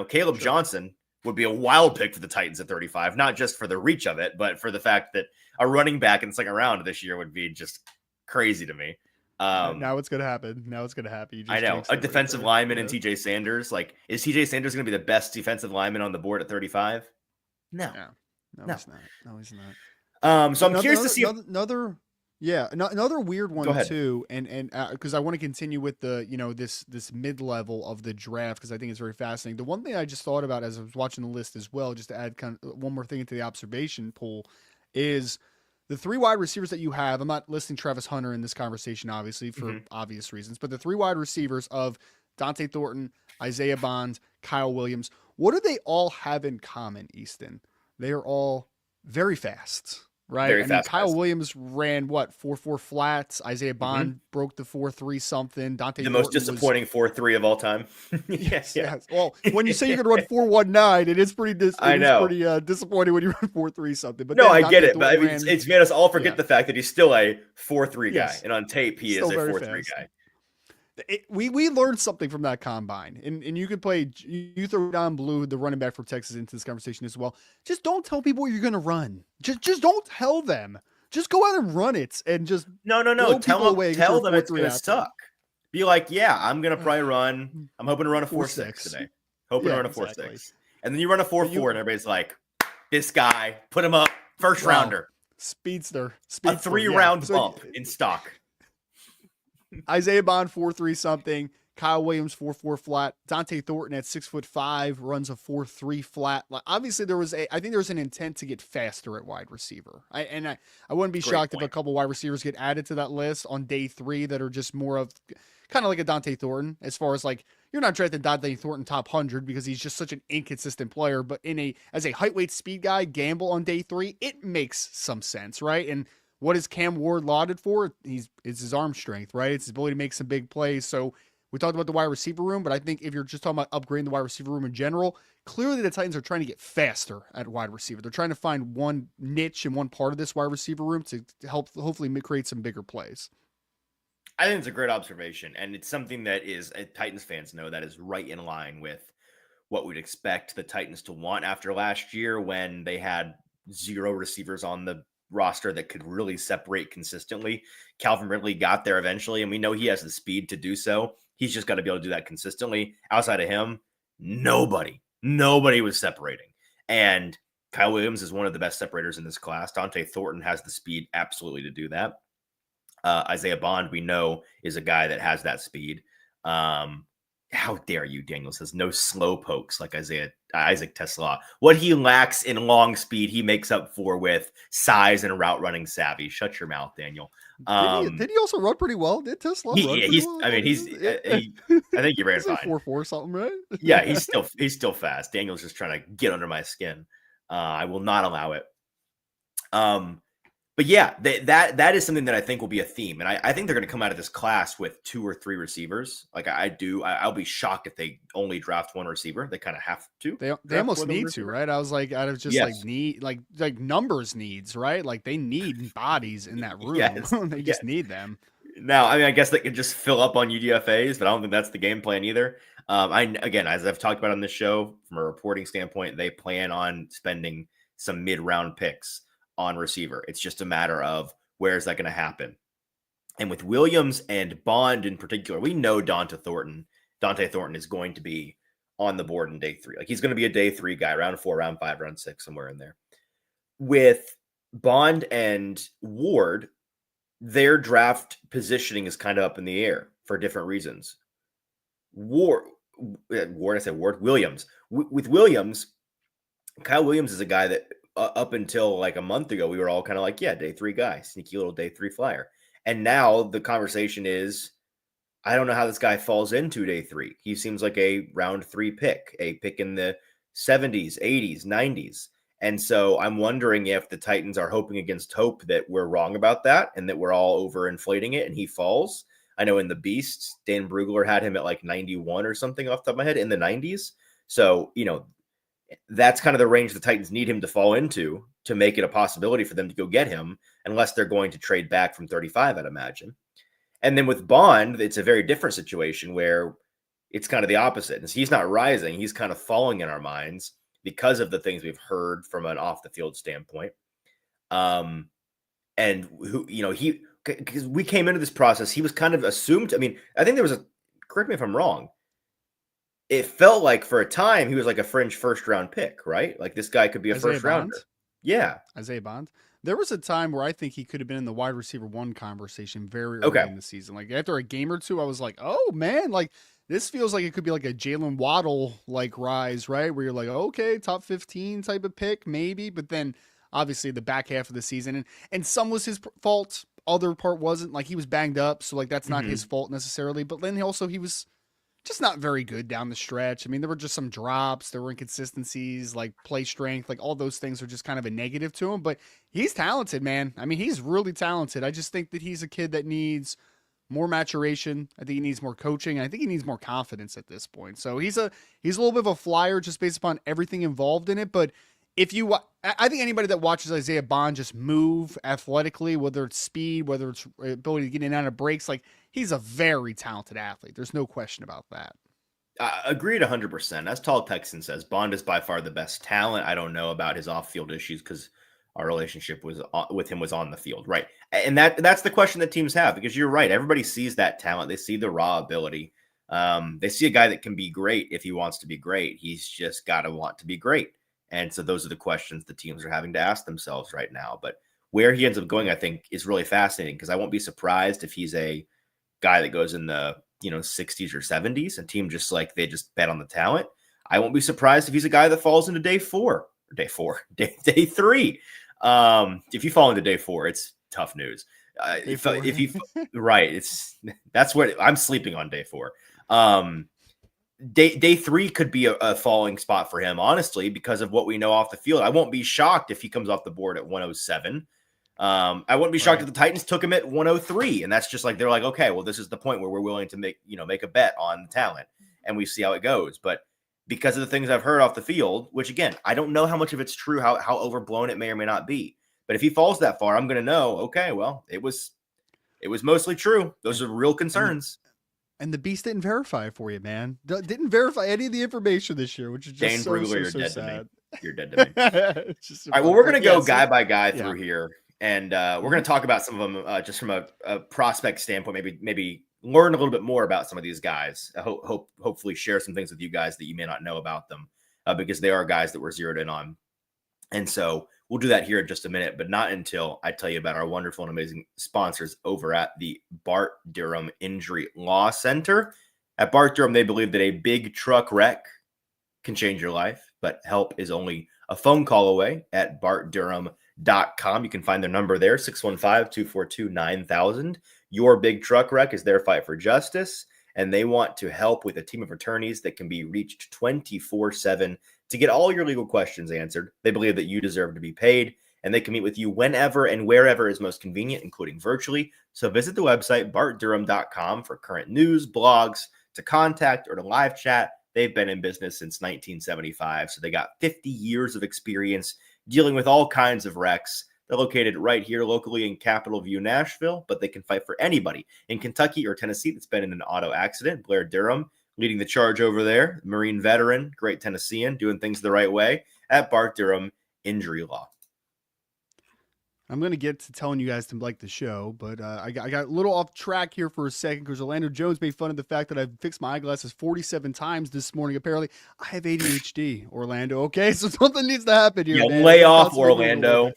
Caleb Johnson would be a wild pick for the Titans at 35, not just for the reach of it, but for the fact that a running back in the second round this year would be just crazy to me. Now it's gonna happen. I know a defensive lineman in TJ Sanders. Like, is TJ Sanders going to be the best defensive lineman on the board at 35? No, he's not. No, he's not. So I'm curious to see another weird one too, and because I want to continue with the this mid level of the draft because I think it's very fascinating. The one thing I just thought about as I was watching the list as well, just to add kind of one more thing into the observation pool, is the 3 wide receivers that you have. I'm not listing Travis Hunter in this conversation, obviously for obvious reasons, but the 3 wide receivers of Dante Thornton, Isaiah Bond, Kyle Williams. What do they all have in common, Easton? they are all very fast, right? Very I mean, fast Kyle guys. Williams ran what 4.4 flats. Isaiah hmm Bond broke the 4.3 something. Dante The most Thornton was disappointing 4-3 of all time. Yeah, yes, yeah. yes. Well, when you say you're going to run 4.19, I know. disappointing when you run 4.3 something. But No, then I get Dante it, but I Thornton mean, ran, it's made us all forget yeah, the fact that he's still a 4-3 guy, yes, and on tape he is still a very 4-3 fast. guy. We learned something from that combine, and you could play. You throw Don Blue, the running back from Texas, into this conversation as well. Just don't tell people you're going to run. Just don't tell them. Just go out and run it, and just No. blow people away against Tell your them four it's three gonna athlete. suck. Be like, yeah, I'm gonna probably run. I'm hoping to run a 4.6 4.6. today. Hoping to Yeah, run a exactly. 4.6. And then you run a But 4.4, and everybody's like, this guy, put him up, first wow, rounder. speedster, A yeah. 3-round So bump in stock. Isaiah Bond 4.3 something. Kyle Williams 4.4 flat. Dante Thornton at 6'5" runs a 4.3 flat. Like, obviously, I think there was an intent to get faster at wide receiver. I wouldn't be Great shocked if point. a couple wide receivers get added to that list on day 3 that are just more of kind of like a Dante Thornton, as far as like you're not drafting Dante Thornton top 100 because he's just such an inconsistent player. But as a height, weight, speed guy, gamble on day 3, it makes some sense, right? And what is Cam Ward lauded for? It's his arm strength, right? It's his ability to make some big plays. So we talked about the wide receiver room, but I think if you're just talking about upgrading the wide receiver room in general, clearly the Titans are trying to get faster at wide receiver. They're trying to find one niche and one part of this wide receiver room to help hopefully create some bigger plays. I think it's a great observation, and it's something that is Titans fans know that is right in line with what we'd expect the Titans to want after last year when they had 0 receivers on the roster that could really separate consistently. Calvin Ridley got there eventually, and we know he has the speed to do so. He's just got to be able to do that consistently. Outside of him, nobody was separating. And Kyle Williams is one of the best separators in this class. Dante Thornton has the speed absolutely to do that. Isaiah Bond, we know, is a guy that has that speed. How dare you, Daniel says, no slow pokes like Isaac TeSlaa. What he lacks in long speed, he makes up for with size and route running savvy. Shut your mouth, Daniel. Did he also run pretty well? Did TeSlaa run pretty well? I think he ran fine. 4.4 something, right? Yeah, he's still fast. Daniel's just trying to get under my skin. I will not allow it. But yeah, that is something that I think will be a theme. And I think they're going to come out of this class with 2 or 3 receivers. Like I'll be shocked if they only draft 1 receiver. They kind of have to. They almost need to, right? I was like, out of just Yes. like numbers needs, right? Like they need bodies in that room. Yes. They just need them. Now, I mean, I guess they could just fill up on UDFAs, but I don't think that's the game plan either. Again, as I've talked about on this show, from a reporting standpoint, they plan on spending some mid-round picks on receiver. It's just a matter of where is that going to happen. And with Williams and Bond in particular, we know Dante Thornton is going to be on the board in day 3. Like he's going to be a day 3 guy, round 4, round 5, round 6, somewhere in there. With Bond and Ward, their draft positioning is kind of up in the air for different reasons. Williams. With Williams, Kyle Williams is a guy that up until like a month ago, we were all kind of like, yeah, day 3 guy, sneaky little day 3 flyer. And now the conversation is, I don't know how this guy falls into day 3. He seems like a round 3 pick, a pick in the 70s, 80s, 90s. And so I'm wondering if the Titans are hoping against hope that we're wrong about that and that we're all overinflating it and he falls. I know in the Beasts, Dan Brugler had him at like 91 or something off the top of my head in the 90s. So, that's kind of the range the Titans need him to fall into to make it a possibility for them to go get him, unless they're going to trade back from 35, I'd imagine. And then with Bond, it's a very different situation where it's kind of the opposite. And he's not rising. He's kind of falling in our minds because of the things we've heard from an off the field standpoint. And because we came into this process, he was kind of assumed. I mean, I think correct me if I'm wrong. It felt like for a time he was like a fringe first round pick, right? Like this guy could be a first rounder. Yeah. Isaiah Bond. There was a time where I think he could have been in the wide receiver 1 conversation very early in the season. Like after a game or 2, I was like, oh man, like this feels like it could be like a Jalen Waddle like rise, right? Where you're like, okay, top 15 type of pick, maybe. But then obviously the back half of the season and some was his fault. Other part wasn't, like he was banged up. So like, that's not his fault necessarily. But then he was just not very good down the stretch. I mean, there were just some drops, there were inconsistencies, like play strength, like all those things are just kind of a negative to him. But he's talented, man. I mean, he's really talented. I just think that he's a kid that needs more maturation. I think he needs more coaching. I think he needs more confidence at this point. So he's a little bit of a flyer just based upon everything involved in it. But if you, I think anybody that watches Isaiah Bond just move athletically, whether it's speed, whether it's ability to get in and out of breaks, like he's a very talented athlete. There's no question about that. Agreed 100%. As Tall Texan says, Bond is by far the best talent. I don't know about his off-field issues because our relationship with him was on the field, right? And that's the question that teams have, because you're right. Everybody sees that talent. They see the raw ability. They see a guy that can be great if he wants to be great. He's just got to want to be great. And so those are the questions the teams are having to ask themselves right now. But where he ends up going, I think, is really fascinating, because I won't be surprised if he's a guy that goes in the 60s or 70s, and team just like they just bet on the talent. I won't be surprised if he's a guy that falls into day three. If you fall into day four, it's tough news. If you right, that's what I'm sleeping on day four. Day three could be a falling spot for him, honestly, because of what we know off the field. I won't be shocked if he comes off the board at 107. I wouldn't be shocked if the Titans took him at 103, and that's just like they're like, okay, well, this is the point where we're willing to make a bet on the talent, and we see how it goes. But because of the things I've heard off the field, which again, I don't know how much of it's true, how overblown it may or may not be. But if he falls that far, I'm going to know, okay, well, it was mostly true. Those are real concerns. And the Beast didn't verify it for you, man. Didn't verify any of the information this year, which is just Dane Brugler, so you're dead sad. to me. You're dead to me. All right, well, we're going to go guy by guy through here, and we're going to talk about some of them just from a prospect standpoint, maybe learn a little bit more about some of these guys. Hopefully share some things with you guys that you may not know about them, because they are guys that we're zeroed in on. And so we'll do that here in just a minute, but not until I tell you about our wonderful and amazing sponsors over at the Bart Durham Injury Law Center. At Bart Durham, they believe that a big truck wreck can change your life, but help is only a phone call away at bartdurham.com. You can find their number there, 615-242-9000. Your big truck wreck is their fight for justice, and they want to help with a team of attorneys that can be reached 24/7 to get all your legal questions answered. They believe that you deserve to be paid, and they can meet with you whenever and wherever is most convenient, including virtually. So visit the website, bartdurham.com, for current news, blogs, to contact or to live chat. They've been in business since 1975, so they got 50 years of experience dealing with all kinds of wrecks. They're located right here locally in Capitol View, Nashville, but they can fight for anybody in Kentucky or Tennessee that's been in an auto accident. Blair Durham leading the charge over there, Marine veteran, great Tennessean, doing things the right way at Bart Durham Injury Law. I'm going to get to telling you guys to like the show, but I got a little off track here for a second because Orlando Jones made fun of the fact that I've fixed my eyeglasses 47 times this morning. Apparently, I have ADHD, Orlando, okay? So something needs to happen here, man. Lay off, Orlando.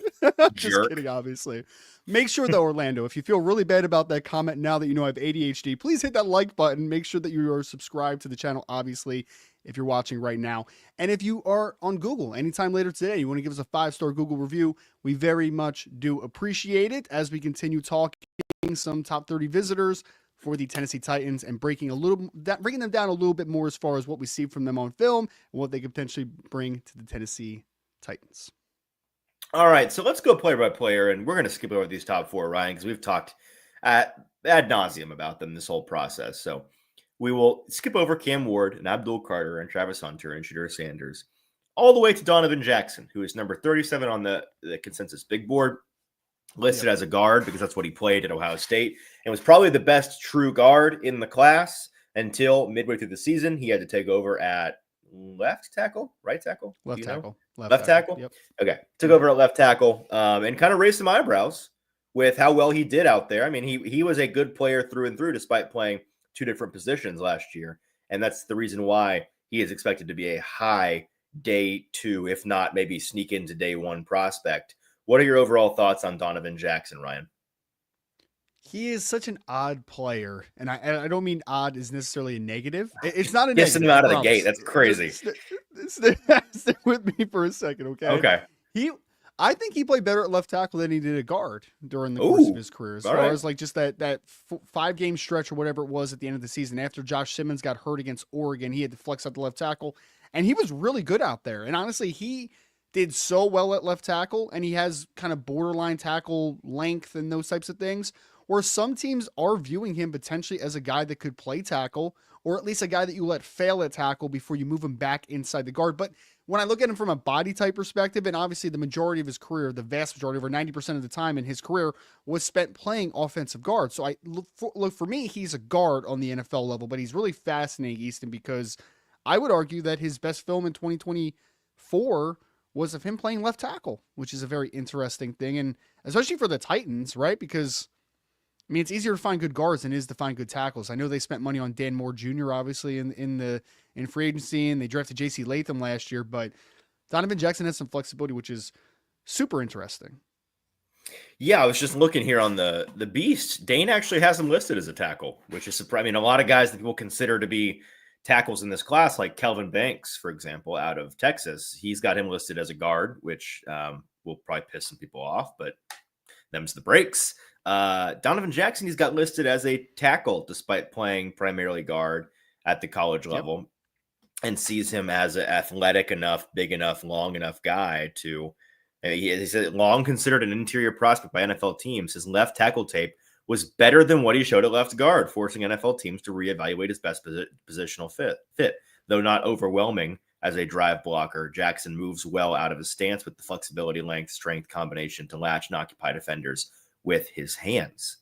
Just kidding, obviously. Make sure, though, Orlando, if you feel really bad about that comment now that you know I have ADHD, please hit that like button. Make sure that you are subscribed to the channel, obviously, if you're watching right now. And if you are on Google anytime later today, you want to give us a 5-star Google review, we very much do appreciate it as we continue talking some top 30 visitors for the Tennessee Titans and breaking them down a little bit more as far as what we see from them on film and what they could potentially bring to the Tennessee Titans. All right, so let's go player by player, and we're going to skip over these top 4, Ryan, because we've talked ad nauseum about them this whole process. So we will skip over Cam Ward and Abdul Carter and Travis Hunter and Shedeur Sanders all the way to Donovan Jackson, who is number 37 on the consensus big board, listed as a guard because that's what he played at Ohio State, and was probably the best true guard in the class until midway through the season. He had to take over at left tackle, right tackle? Left tackle. Left tackle? Yep. Okay. Took over at left tackle and kind of raised some eyebrows with how well he did out there. I mean, he was a good player through and through despite playing 2 different positions last year. And that's the reason why he is expected to be a high day 2, if not maybe sneak into day 1 prospect. What are your overall thoughts on Donovan Jackson, Ryan? He is such an odd player, and I don't mean odd is necessarily a negative. It's not a negative. Kissing him out of the gate. That's crazy. Stay with me for a second, okay? Okay. I think he played better at left tackle than he did at guard during the course of Ooh, his career. As all far right. as like just that 5 game stretch or whatever it was at the end of the season after Josh Simmons got hurt against Oregon, he had to flex out the left tackle, and he was really good out there. And honestly, he did so well at left tackle, and he has kind of borderline tackle length and those types of things. Where some teams are viewing him potentially as a guy that could play tackle, or at least a guy that you let fail at tackle before you move him back inside the guard. But when I look at him from a body type perspective, and obviously the majority of his career, the vast majority, over 90% of the time in his career, was spent playing offensive guard. So I look for me, he's a guard on the NFL level, but he's really fascinating, Easton, because I would argue that his best film in 2024 was of him playing left tackle, which is a very interesting thing. And especially for the Titans, right? Because I mean, it's easier to find good guards than it is to find good tackles. I know they spent money on Dan Moore Jr. obviously in free agency, and they drafted J.C. Latham last year, but Donovan Jackson has some flexibility, which is super interesting. Yeah, I was just looking here on the Beast. Dane actually has him listed as a tackle, which is surprising. I mean, a lot of guys that people consider to be tackles in this class, like Kelvin Banks, for example, out of Texas, he's got him listed as a guard, which will probably piss some people off, but them's the breaks. Donovan Jackson, he's got listed as a tackle despite playing primarily guard at the college level, and sees him as an athletic enough, big enough, long enough guy to, he's long considered an interior prospect by NFL teams. His left tackle tape was better than what he showed at left guard, forcing NFL teams to reevaluate his best positional fit. Though not overwhelming as a drive blocker, Jackson moves well out of his stance with the flexibility, length, strength combination to latch and occupy defenders with his hands.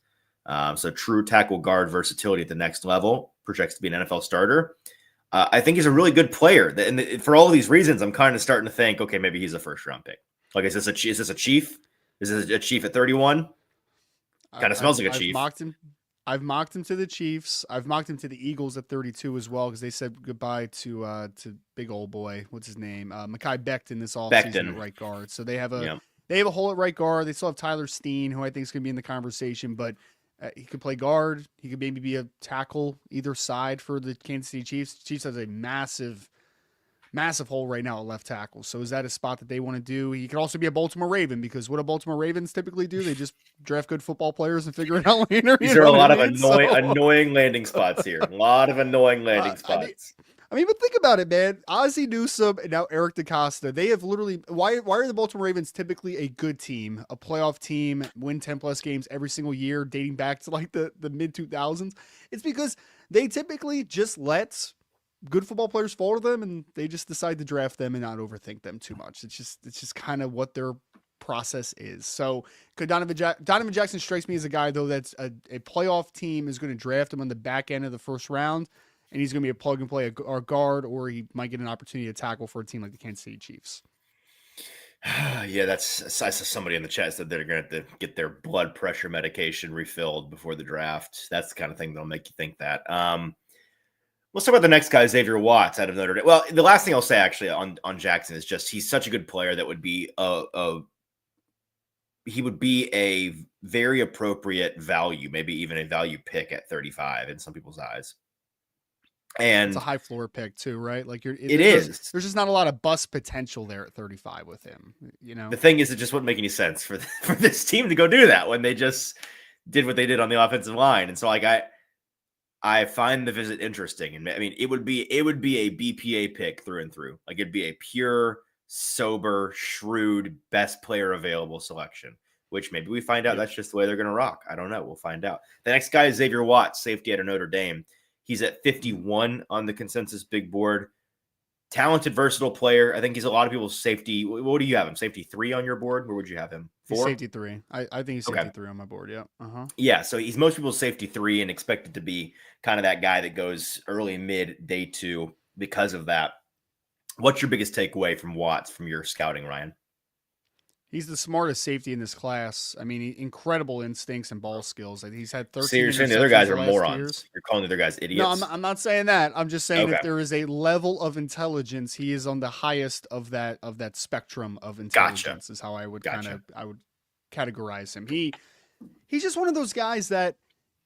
So true tackle guard versatility at the next level, projects to be an NFL starter. I think he's a really good player. And for all of these reasons, I'm kind of starting to think, okay, maybe he's a first round pick. Like, is this a chief? Is this a chief at 31? Kind of smells like a chief. I've mocked him to the Chiefs. I've mocked him to the Eagles at 32 as well, because they said goodbye to big old boy. What's his name? Mekhi Becton this offseason at right guard. So they have a hole at right guard. They still have Tyler Steen, who I think is going to be in the conversation, but he could play guard. He could maybe be a tackle either side for the Kansas City Chiefs. Chiefs has a massive hole right now at left tackle. So is that a spot that they want to do? He could also be a Baltimore Raven, because what do Baltimore Ravens typically do? They just draft good football players and figure it out later. These are a lot of annoying landing spots here. A lot of annoying landing spots. I mean, but think about it, man. Ozzie Newsome and now Eric DeCosta, they have literally, why are the Baltimore Ravens typically a good team, a playoff team, win 10 plus games every single year, dating back to like the mid 2000s? It's because they typically just let good football players fall to them, and they just decide to draft them and not overthink them too much. It's just kind of what their process is. So could Donovan Jackson strikes me as a guy, though, that's a playoff team is going to draft him on the back end of the first round, and he's going to be a plug and play or guard, or he might get an opportunity to tackle for a team like the Kansas City Chiefs. Yeah, I saw somebody in the chat said they're going to have to get their blood pressure medication refilled before the draft. That's the kind of thing that'll make you think that. Let's talk about the next guy, Xavier Watts out of Notre Dame. Well, the last thing I'll say actually on Jackson is just he's such a good player that would be he would be a very appropriate value, maybe even a value pick at 35 in some people's eyes. And it's a high floor pick too, right? Like there's just not a lot of bust potential there at 35 with him. You know, the thing is, it just wouldn't make any sense for this team to go do that when they just did what they did on the offensive line. And so, like, I find the visit interesting, and I mean, it would be a BPA pick through and through. Like, it'd be a pure, sober, shrewd, best player available selection. Which maybe we find out that's just the way they're going to rock. I don't know. We'll find out. The next guy is Xavier Watts, safety out of Notre Dame. He's at 51 on the consensus big board. Talented, versatile player. I think he's a lot of people's safety. What do you have him? Safety 3 on your board? Where would you have him? 4? He's safety 3. I think he's safety 3 on my board. Yeah. Yeah. So he's most people's safety 3 and expected to be kind of that guy that goes early, mid, day 2 because of that. What's your biggest takeaway from Watts from your scouting, Ryan? He's the smartest safety in this class. I mean, incredible instincts and ball skills. He's had 13. So you're saying the other guys are morons. Years. You're calling the other guys idiots. No, I'm not saying that. I'm just saying if there is a level of intelligence, he is on the highest of that spectrum of intelligence. Is how I would I would categorize him. He's just one of those guys that,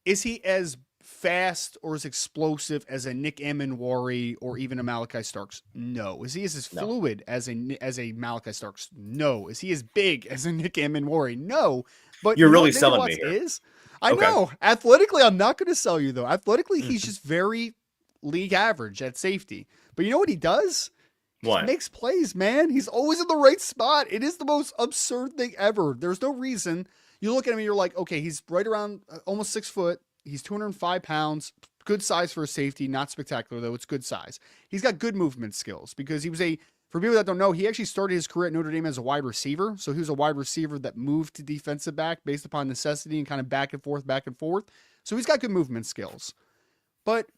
is he as fast or as explosive as a Nick Emenwari or even a Malachi Starks? No. Is he as No. fluid as a Malachi Starks? No. Is he as big as a Nick Emenwari? No. But You're you know really what Xavier selling me Watts here. is? I Okay. know. Athletically, I'm not going to sell you though. Athletically, he's Mhm. just very league average at safety. But you know what he does? He just What? makes plays, man. He's always in the right spot. It is the most absurd thing ever. There's no reason. You look at him and you're like, okay, he's right around almost 6 foot. He's 205 pounds. Good size for a safety. Not spectacular, though. It's good size. He's got good movement skills because he was for people that don't know, he actually started his career at Notre Dame as a wide receiver. So he was a wide receiver that moved to defensive back based upon necessity and kind of back and forth, back and forth. So he's got good movement skills. But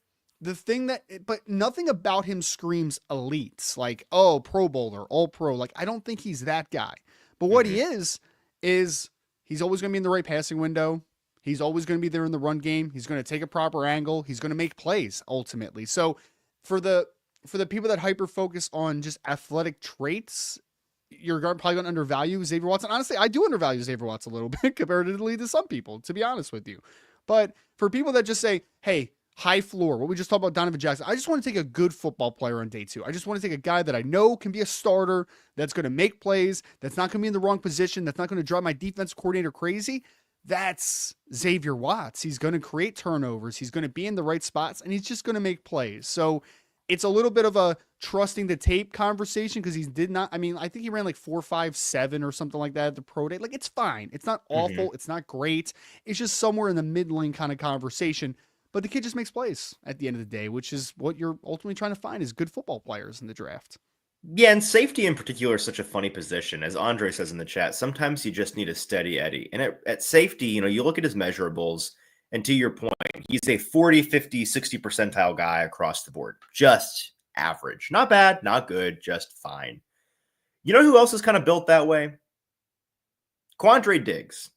but nothing about him screams elites, like, oh, Pro Bowler, all pro. Like, I don't think he's that guy. But what he is he's always going to be in the right passing window. He's always going to be there in the run game. He's going to take a proper angle. He's going to make plays ultimately. So for the people that hyper focus on just athletic traits, you're probably going to undervalue Xavier Watson. Honestly, I do undervalue Xavier Watson a little bit comparatively to some people, to be honest with you. But for people that just say, hey, high floor, what we just talked about Donovan Jackson, I just want to take a good football player on day 2. I just want to take a guy that I know can be a starter, that's going to make plays, that's not going to be in the wrong position, that's not going to drive my defense coordinator crazy. That's Xavier Watts. He's going to create turnovers. He's going to be in the right spots, and he's just going to make plays. So it's a little bit of a trusting the tape conversation because I think he ran like 4.57 or something like that at the pro day. Like, it's fine. It's not awful. It's not great. It's just somewhere in the middling kind of conversation. But the kid just makes plays at the end of the day, which is what you're ultimately trying to find is good football players in the draft. Yeah, and safety in particular is such a funny position. As Andre says in the chat, sometimes you just need a steady Eddie. And at safety, you look at his measurables, and to your point, he's a 40, 50, 60 percentile guy across the board. Just average. Not bad, not good, just fine. You know who else is kind of built that way? Quandre Diggs.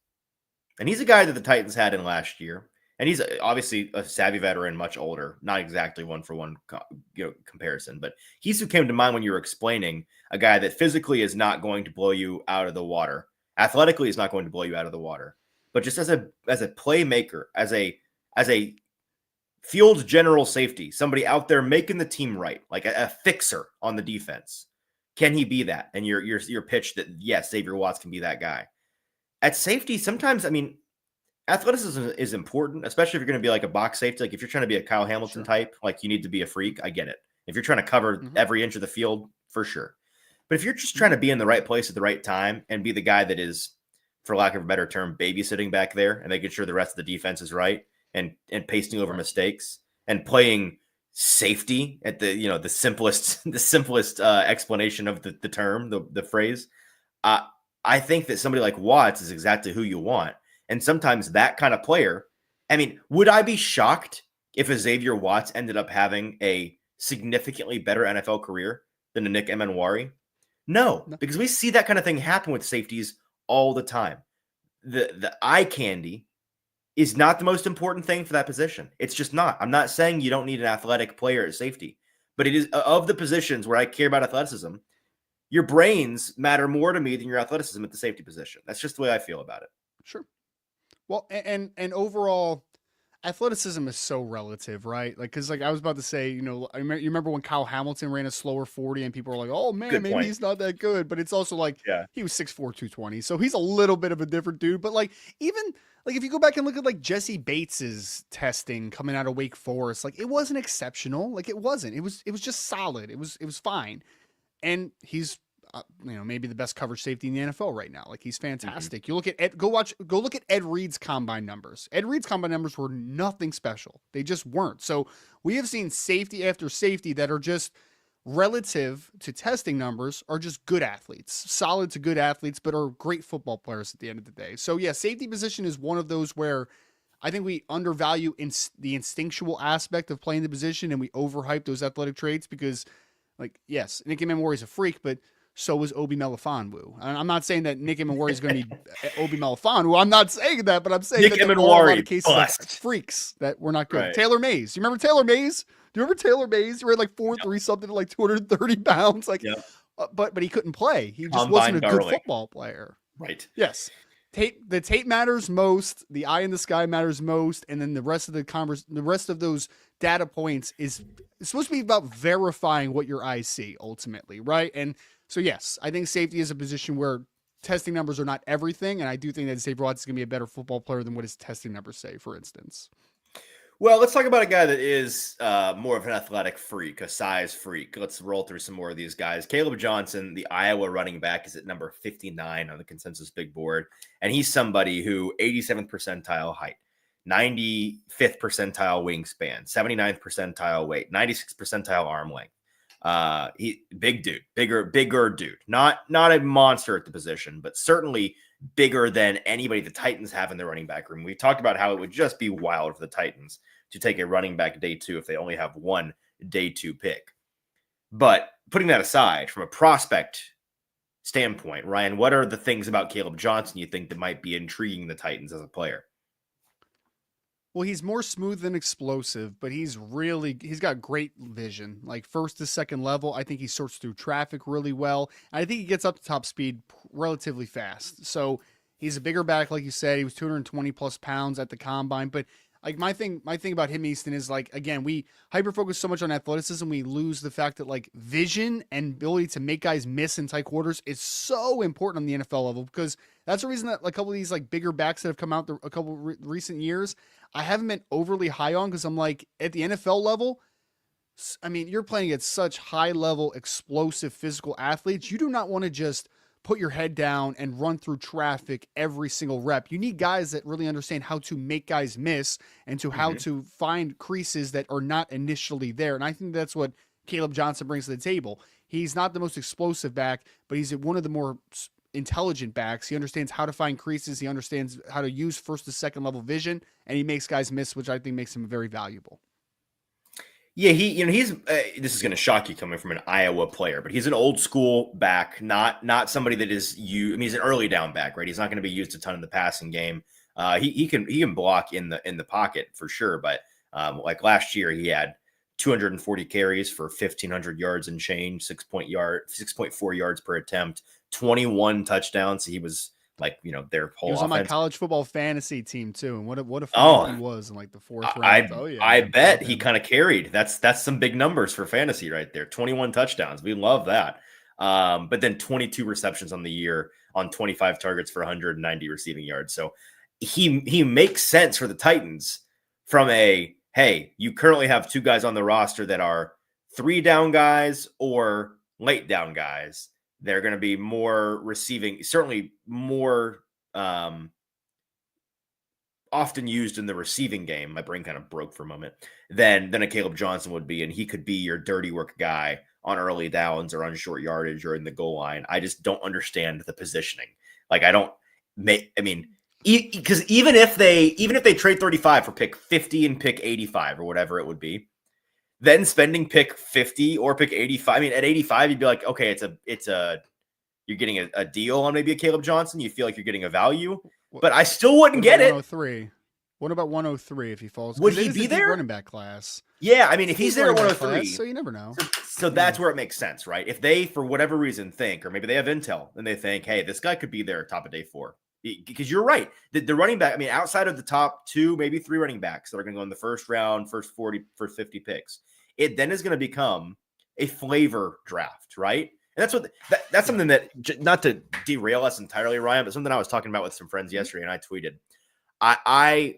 And he's a guy that the Titans had in last year. And he's obviously a savvy veteran, much older, not exactly one-for-one comparison, but he's who came to mind when you were explaining a guy that physically is not going to blow you out of the water. Athletically is not going to blow you out of the water, but just as a playmaker, as a field general safety, somebody out there making the team right, like a fixer on the defense. Can he be that? And your pitch that yes, Xavier Watts can be that guy. At safety, sometimes athleticism is important, especially if you're going to be like a box safety. Like if you're trying to be a Kyle Hamilton type, like you need to be a freak. I get it. If you're trying to cover every inch of the field, for sure. But if you're just trying to be in the right place at the right time and be the guy that is, for lack of a better term, babysitting back there and making sure the rest of the defense is right and pasting over mistakes and playing safety at the simplest explanation of the term, the phrase. I think that somebody like Watts is exactly who you want. And sometimes that kind of player, would I be shocked if a Xavier Watts ended up having a significantly better NFL career than a Nick Emenwari? No, because we see that kind of thing happen with safeties all the time. The eye candy is not the most important thing for that position. It's just not. I'm not saying you don't need an athletic player at safety, but it is of the positions where I care about athleticism. Your brains matter more to me than your athleticism at the safety position. That's just the way I feel about it. Sure. Well, and overall, athleticism is so relative, right? Like, because I was about to say, you remember when Kyle Hamilton ran a slower 40 and people were like, oh man, Good maybe point. he's not that good. But it's also like, Yeah. he was 6'4", 220. So he's a little bit of a different dude. But even if you go back and look at Jesse Bates's testing coming out of Wake Forest, it wasn't exceptional. It wasn't. It was just solid. It was fine. And he's maybe the best coverage safety in the NFL right now. He's fantastic. You look at go look at Ed Reed's combine numbers. Ed Reed's combine numbers were nothing special. They just weren't. So we have seen safety after safety that are just relative to testing numbers are just good athletes, solid to good athletes, but are great football players at the end of the day. So yeah, safety position is one of those where I think we undervalue the instinctual aspect of playing the position and we overhype those athletic traits because yes, Nick Emenwari is a freak, but so was Obi Melifonwu. I'm not saying that Nick Emenwari is going to be Obi Melifonwu. I'm not saying that, but I'm saying Nick that there are a lot of Emenwari cases of freaks that were not good. Right. Taylor Mays. You remember Taylor Mays? Do you remember Taylor Mays? He ran 4.3 something to 230 pounds. But he couldn't play. He just wasn't a good football player. Right. Yes. the tape matters most, the eye in the sky matters most, and then the rest of the rest of those data points is supposed to be about verifying what your eyes see ultimately, right? And so yes, I think safety is a position where testing numbers are not everything, and I do think that Xavier Watson is going to be a better football player than what his testing numbers say, for instance. Well, let's talk about a guy that is more of an athletic freak, a size freak. Let's roll through some more of these guys. Caleb Johnson, the Iowa running back, is at number 59 on the consensus big board. And he's somebody who 87th percentile height, 95th percentile wingspan, 79th percentile weight, 96th percentile arm length. He big dude, bigger dude. Not a monster at the position, but certainly bigger than anybody the Titans have in their running back room. We talked about how it would just be wild for the Titans to take a running back day 2 if they only have one day 2 pick. But putting that aside, from a prospect standpoint, Ryan, what are the things about Caleb Johnson you think that might be intriguing the Titans as a player? Well, he's more smooth than explosive, but he's got great vision. Like first to second level, I think he sorts through traffic really well. I think he gets up to top speed relatively fast. So he's a bigger back, like you said. He was 220 plus pounds at the combine. But like my thing about him, Easton, is like, again, we hyper focus so much on athleticism, we lose the fact that like vision and ability to make guys miss in tight quarters is so important on the NFL level, because that's the reason that like, a couple of these like bigger backs that have come out a couple recent years, I haven't been overly high on, because I'm like, at the NFL level, I mean, you're playing at such high level, explosive physical athletes. You do not want to just put your head down and run through traffic every single rep. You need guys that really understand how to make guys miss and to how to find creases that are not initially there. And I think that's what Caleb Johnson brings to the table. He's not the most explosive back, but he's one of the more intelligent backs. He understands how to find creases. He understands how to use first to second level vision, and he makes guys miss, which I think makes him very valuable. Yeah, he's this is going to shock you coming from an Iowa player, but he's an old school back, not somebody that is you. I mean, he's an early down back, right? He's not going to be used a ton in the passing game. He can block in the pocket for sure, but like last year he had 240 carries for 1,500 yards and change, 6.4 yards per attempt, 21 touchdowns. So he was like, their whole. He was offense. on my college football fantasy team too, and what a fun he was in like the 4th round. I bet he kind of carried. That's some big numbers for fantasy right there. 21 touchdowns. We love that. But then 22 receptions on the year on 25 targets for 190 receiving yards. So he makes sense for the Titans from hey, you currently have 2 guys on the roster that are 3 down guys or late down guys. They're going to be more receiving, certainly more often used in the receiving game. My brain kind of broke for a moment than a Caleb Johnson would be. And he could be your dirty work guy on early downs or on short yardage or in the goal line. I just don't understand the positioning. Like because even if they trade 35 for pick 50 and pick 85 or whatever it would be, then spending pick 50 or pick 85. I mean, at 85, you'd be like, okay, you're getting a deal on maybe a Caleb Johnson. You feel like you're getting a value, but I still wouldn't get it. 103. What about 103 if he falls? Would he be there? Running back class. Yeah, I mean, if he's there at 103, class, so you never know. So that's where it makes sense, right? If they, for whatever reason, think, or maybe they have intel, and they think, hey, this guy could be there top of day 4. Because you're right. The running back, I mean, outside of the top 2, maybe 3 running backs that are going to go in the first round, first 50 picks, it then is going to become a flavor draft, right? And that's something that, not to derail us entirely, Ryan, but something I was talking about with some friends yesterday, and I tweeted, I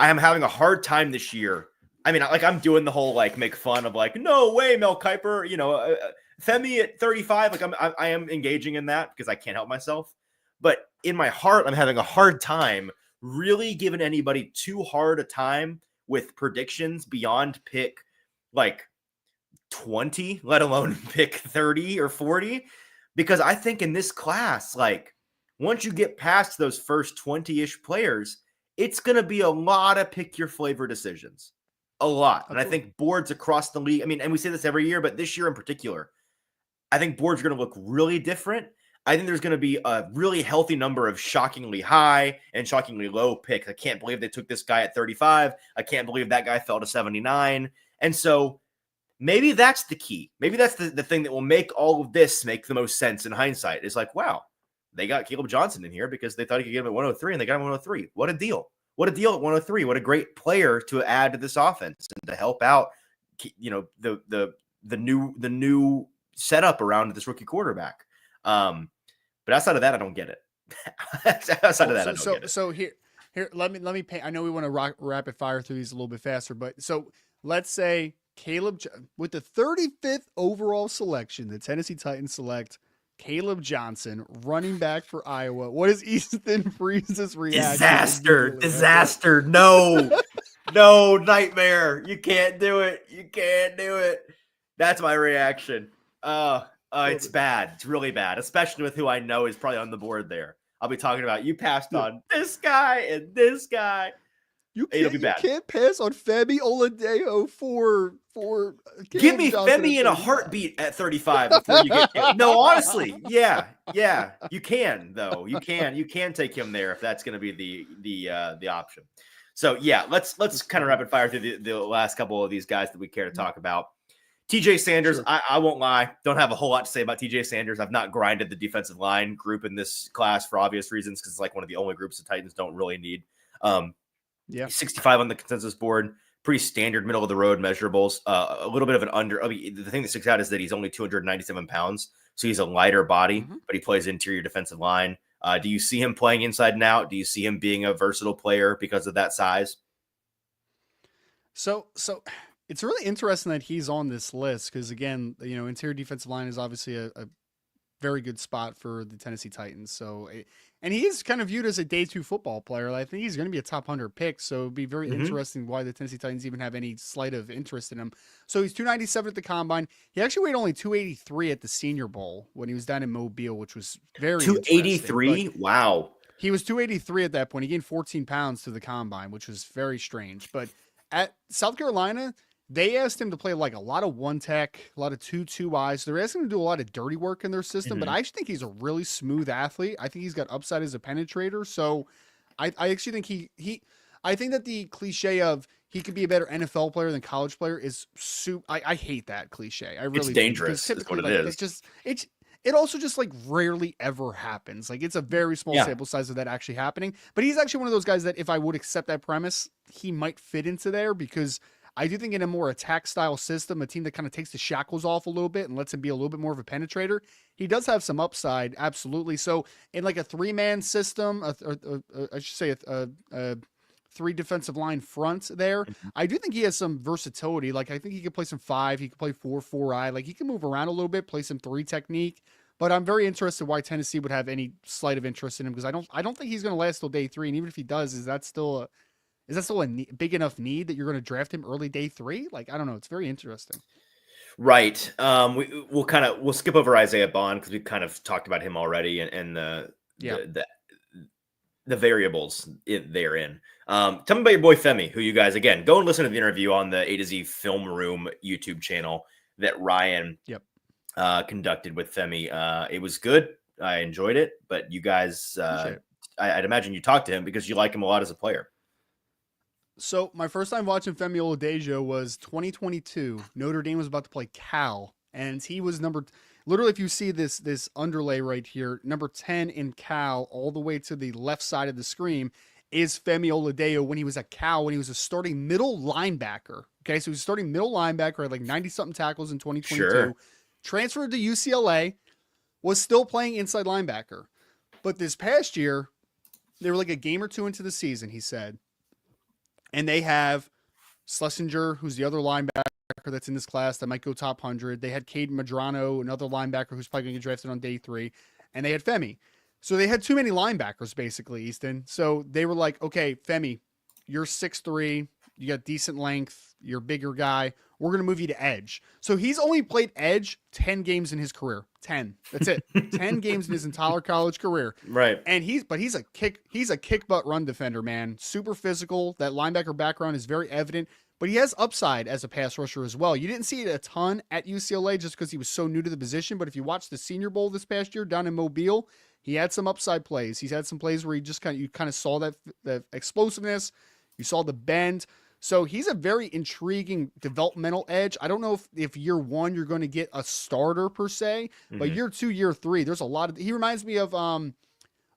am having a hard time this year. I mean, like, I'm doing the whole like make fun of like, no way, Mel Kiper, Femi at 35. Like I am engaging in that because I can't help myself. But in my heart, I'm having a hard time really giving anybody too hard a time with predictions beyond pick like 20, let alone pick 30 or 40. Because I think in this class, like once you get past those first 20-ish players, it's going to be a lot of pick your flavor decisions. A lot. And I think boards across the league, I mean, and we say this every year, but this year in particular, I think boards are going to look really different. I think there's going to be a really healthy number of shockingly high and shockingly low picks. I can't believe they took this guy at 35. I can't believe that guy fell to 79. And so maybe that's the key. Maybe that's the thing that will make all of this make the most sense in hindsight. It's like, wow, they got Caleb Johnson in here because they thought he could get him at 103, and they got him at 103. What a deal. What a deal at 103. What a great player to add to this offense and to help out, the new setup around this rookie quarterback. But outside of that, I don't get it. outside of that, I don't get it. So here, let me paint. I know we want to rapid fire through these a little bit faster, but so let's say Caleb, with the 35th overall selection, the Tennessee Titans select Caleb Johnson, running back for Iowa. What is Easton Freeze's reaction? Disaster. No, no, nightmare. You can't do it. That's my reaction. It's bad. It's really bad, especially with who I know is probably on the board there. I'll be talking about you passed on this guy and this guy. It'll be bad. You can't pass on Femi Oladeo for give me Femi in a heartbeat at 35 before you get him. No, honestly, yeah, you can though. You can take him there if that's going to be the option. So yeah, let's kind of rapid fire through the last couple of these guys that we care to talk about. TJ Sanders, sure. I won't lie, don't have a whole lot to say about TJ Sanders. I've not grinded the defensive line group in this class for obvious reasons because it's like one of the only groups the Titans don't really need. 65 on the consensus board, pretty standard middle of the road measurables. A little bit of an under. I mean, the thing that sticks out is that he's only 297 pounds, so he's a lighter body, but he plays interior defensive line. Do you see him playing inside and out? Do you see him being a versatile player because of that size? So it's really interesting that he's on this list because, again, interior defensive line is obviously a very good spot for the Tennessee Titans. So, and he is kind of viewed as a day two football player. I think he's going to be a top 100 pick. So it'd be very interesting why the Tennessee Titans even have any slight of interest in him. So he's 297 at the combine. He actually weighed only 283 at the Senior Bowl when he was down in Mobile, which was very 283. Wow. He was 283 at that point. He gained 14 pounds to the combine, which was very strange. But at South Carolina, they asked him to play like a lot of one tech, a lot of 2-2-Is. They're asking him to do a lot of dirty work in their system, but I actually think he's a really smooth athlete. I think he's got upside as a penetrator. So I actually think I think that the cliche of he could be a better NFL player than college player is I hate that cliche. It's dangerous. It's what it is. It also just like rarely ever happens. Like it's a very small sample size of that actually happening, but he's actually one of those guys that if I would accept that premise, he might fit into there because I do think in a more attack style system, a team that kind of takes the shackles off a little bit and lets him be a little bit more of a penetrator, he does have some upside. Absolutely. So in like a 3-man system, I should say a 3 defensive line front there, I do think he has some versatility. Like I think he could play some 5, he could play 4-4-I, like he can move around a little bit, play some 3 technique. But I'm very interested why Tennessee would have any slight of interest in him because I don't think he's going to last till day 3. And even if he does, is that still a big enough need that you're going to draft him early day 3? Like, I don't know. It's very interesting. Right. We'll skip over Isaiah Bond because we've kind of talked about him already and the variables they're in. Tell me about your boy Femi, who you guys, again, go and listen to the interview on the A to Z Film Room YouTube channel that Ryan conducted with Femi. It was good. I enjoyed it, but you guys, I'd imagine you talked to him because you like him a lot as a player. So my first time watching Femi Oladejo was 2022. Notre Dame was about to play Cal, and he was literally, if you see this underlay right here, number 10 in Cal, all the way to the left side of the screen, is Femi Oladejo when he was at Cal, when he was a starting middle linebacker. Okay, so he was starting middle linebacker at like 90-something tackles in 2022. Sure. Transferred to UCLA, was still playing inside linebacker. But this past year, they were like a game or two into the season, he said. And they have Schlesinger, who's the other linebacker that's in this class that might go top 100. They had Caden Madrano, another linebacker who's probably going to get drafted on day 3. And they had Femi. So they had too many linebackers, basically, Easton. So they were like, okay, Femi, you're 6'3", you got decent length, you're a bigger guy. We're going to move you to edge. So he's only played edge 10 games in his career. 10. That's it. 10 games in his entire college career. Right. And he's a kick butt run defender, man. Super physical. That linebacker background is very evident, but he has upside as a pass rusher as well. You didn't see it a ton at UCLA just because he was so new to the position, but if you watch the Senior Bowl this past year down in Mobile, he had some upside plays. He's had some plays where you kind of saw that explosiveness. You saw the bend. So he's a very intriguing developmental edge. I don't know if year 1 you're going to get a starter per se, but year 2, year 3, there's a lot of. He reminds me of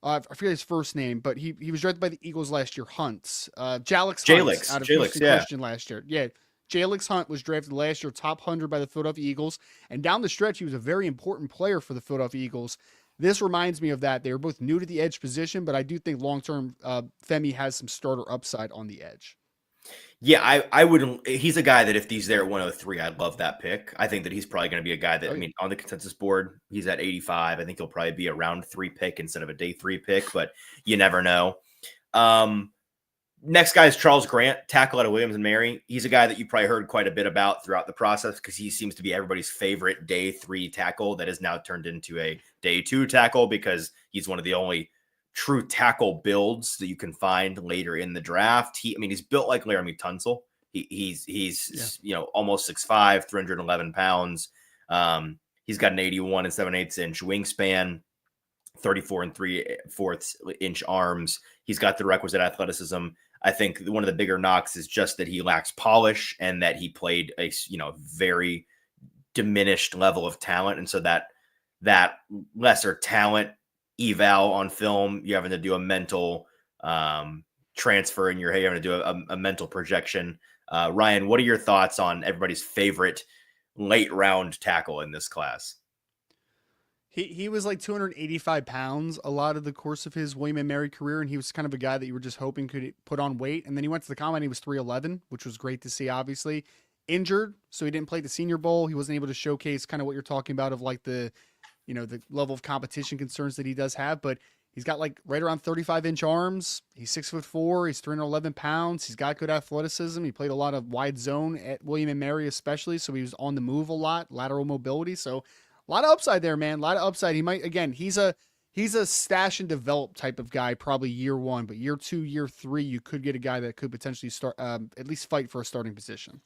I forget his first name, but he was drafted by the Eagles last year. Jalix Hunt Jalix, out of Jalix, Houston yeah. Christian last year. Yeah, Jalix Hunt was drafted last year, top 100 by the Philadelphia Eagles, and down the stretch, he was a very important player for the Philadelphia Eagles. This reminds me of that. They were both new to the edge position, but I do think long term, Femi has some starter upside on the edge. Yeah, I wouldn't. He's a guy that if he's there at 103, I'd love that pick. I think that he's probably going to be a guy that, Oh, I yeah. mean, on the consensus board, he's at 85. I think he'll probably be a round 3 pick instead of a day 3 pick, but you never know. Next guy is Charles Grant, tackle out of Williams and Mary. He's a guy that you probably heard quite a bit about throughout the process because he seems to be everybody's favorite day 3 tackle that has now turned into a day 2 tackle because he's one of the only true tackle builds that you can find later in the draft. He's built like Laramie Tunsil. He's almost 6'5", 311 pounds. He's got an 81 and 7/8 inch wingspan, 34 and 3/4 inch arms. He's got the requisite athleticism. I think one of the bigger knocks is just that he lacks polish and that he played a very diminished level of talent, and so that lesser talent eval on film, you're having to do a mental transfer in your head. You're having to do a mental projection. Ryan, what are your thoughts on everybody's favorite late round tackle in this class? He was like 285 pounds a lot of the course of his William and Mary career, and he was kind of a guy that you were just hoping could put on weight. And then he went to the combine, he was 311, which was great to see, obviously. Injured, so he didn't play the Senior Bowl. He wasn't able to showcase kind of what you're talking about of like the level of competition concerns that he does have, but he's got like right around 35-inch arms. He's 6'4". He's 311 pounds. He's got good athleticism. He played a lot of wide zone at William and Mary, especially. So he was on the move a lot, lateral mobility. So a lot of upside there, man. A lot of upside. He might, again, he's a stash and develop type of guy, probably year 1, but year 2, year 3, you could get a guy that could potentially start, at least fight for a starting position.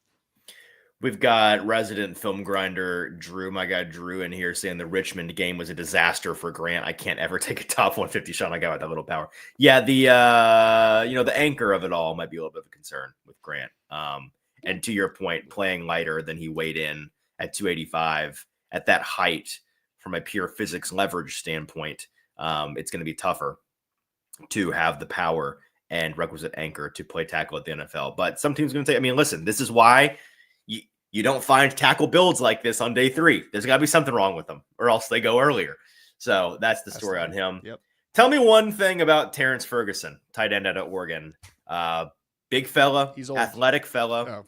We've got resident film grinder Drew, my guy Drew, in here saying the Richmond game was a disaster for Grant. I can't ever take a top 150 shot on a guy with that little power. Yeah, the anchor of it all might be a little bit of a concern with Grant. And to your point, playing lighter than he weighed in at 285 at that height from a pure physics leverage standpoint, it's going to be tougher to have the power and requisite anchor to play tackle at the NFL. But some teams are going to say, listen, this is why you don't find tackle builds like this on day 3. There's got to be something wrong with them, or else they go earlier. So that's the story on him. Yep. Tell me one thing about Terrence Ferguson, tight end out of Oregon. Big fella, he's old. Athletic fella. Oh.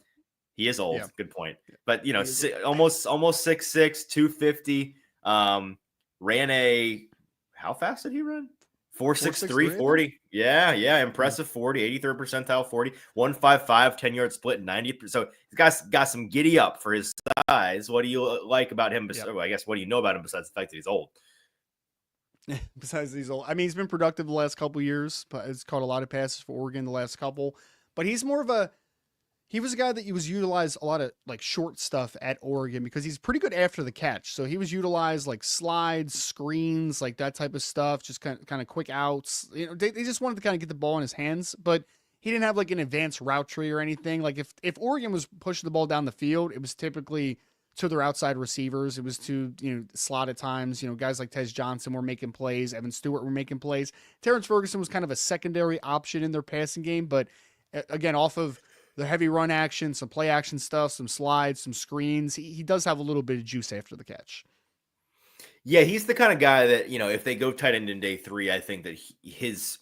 He is old. Yeah. Good point. But almost 6'6", 250. Ran how fast did he run? 4.63 40. Yeah. Impressive 40, 83rd percentile 40, 155, 10-yard split, 90. So he's got some giddy up for his size. What do you like about him? Well, I guess what do you know about him besides the fact that he's old? Besides he's old. He's been productive the last couple of years, but he's caught a lot of passes for Oregon the last couple. But he's more of he was a guy that he was utilized a lot of like short stuff at Oregon because he's pretty good after the catch. So he was utilized like slides, screens, like that type of stuff, just kind of quick outs. They just wanted to kind of get the ball in his hands, but he didn't have like an advanced route tree or anything. Like if Oregon was pushing the ball down the field, it was typically to their outside receivers. It was to, slot at times, guys like Tez Johnson were making plays. Evan Stewart were making plays. Terrence Ferguson was kind of a secondary option in their passing game, but again, off of the heavy run action, some play action stuff, some slides, some screens. He does have a little bit of juice after the catch. Yeah, he's the kind of guy that, if they go tight end in day 3, I think that his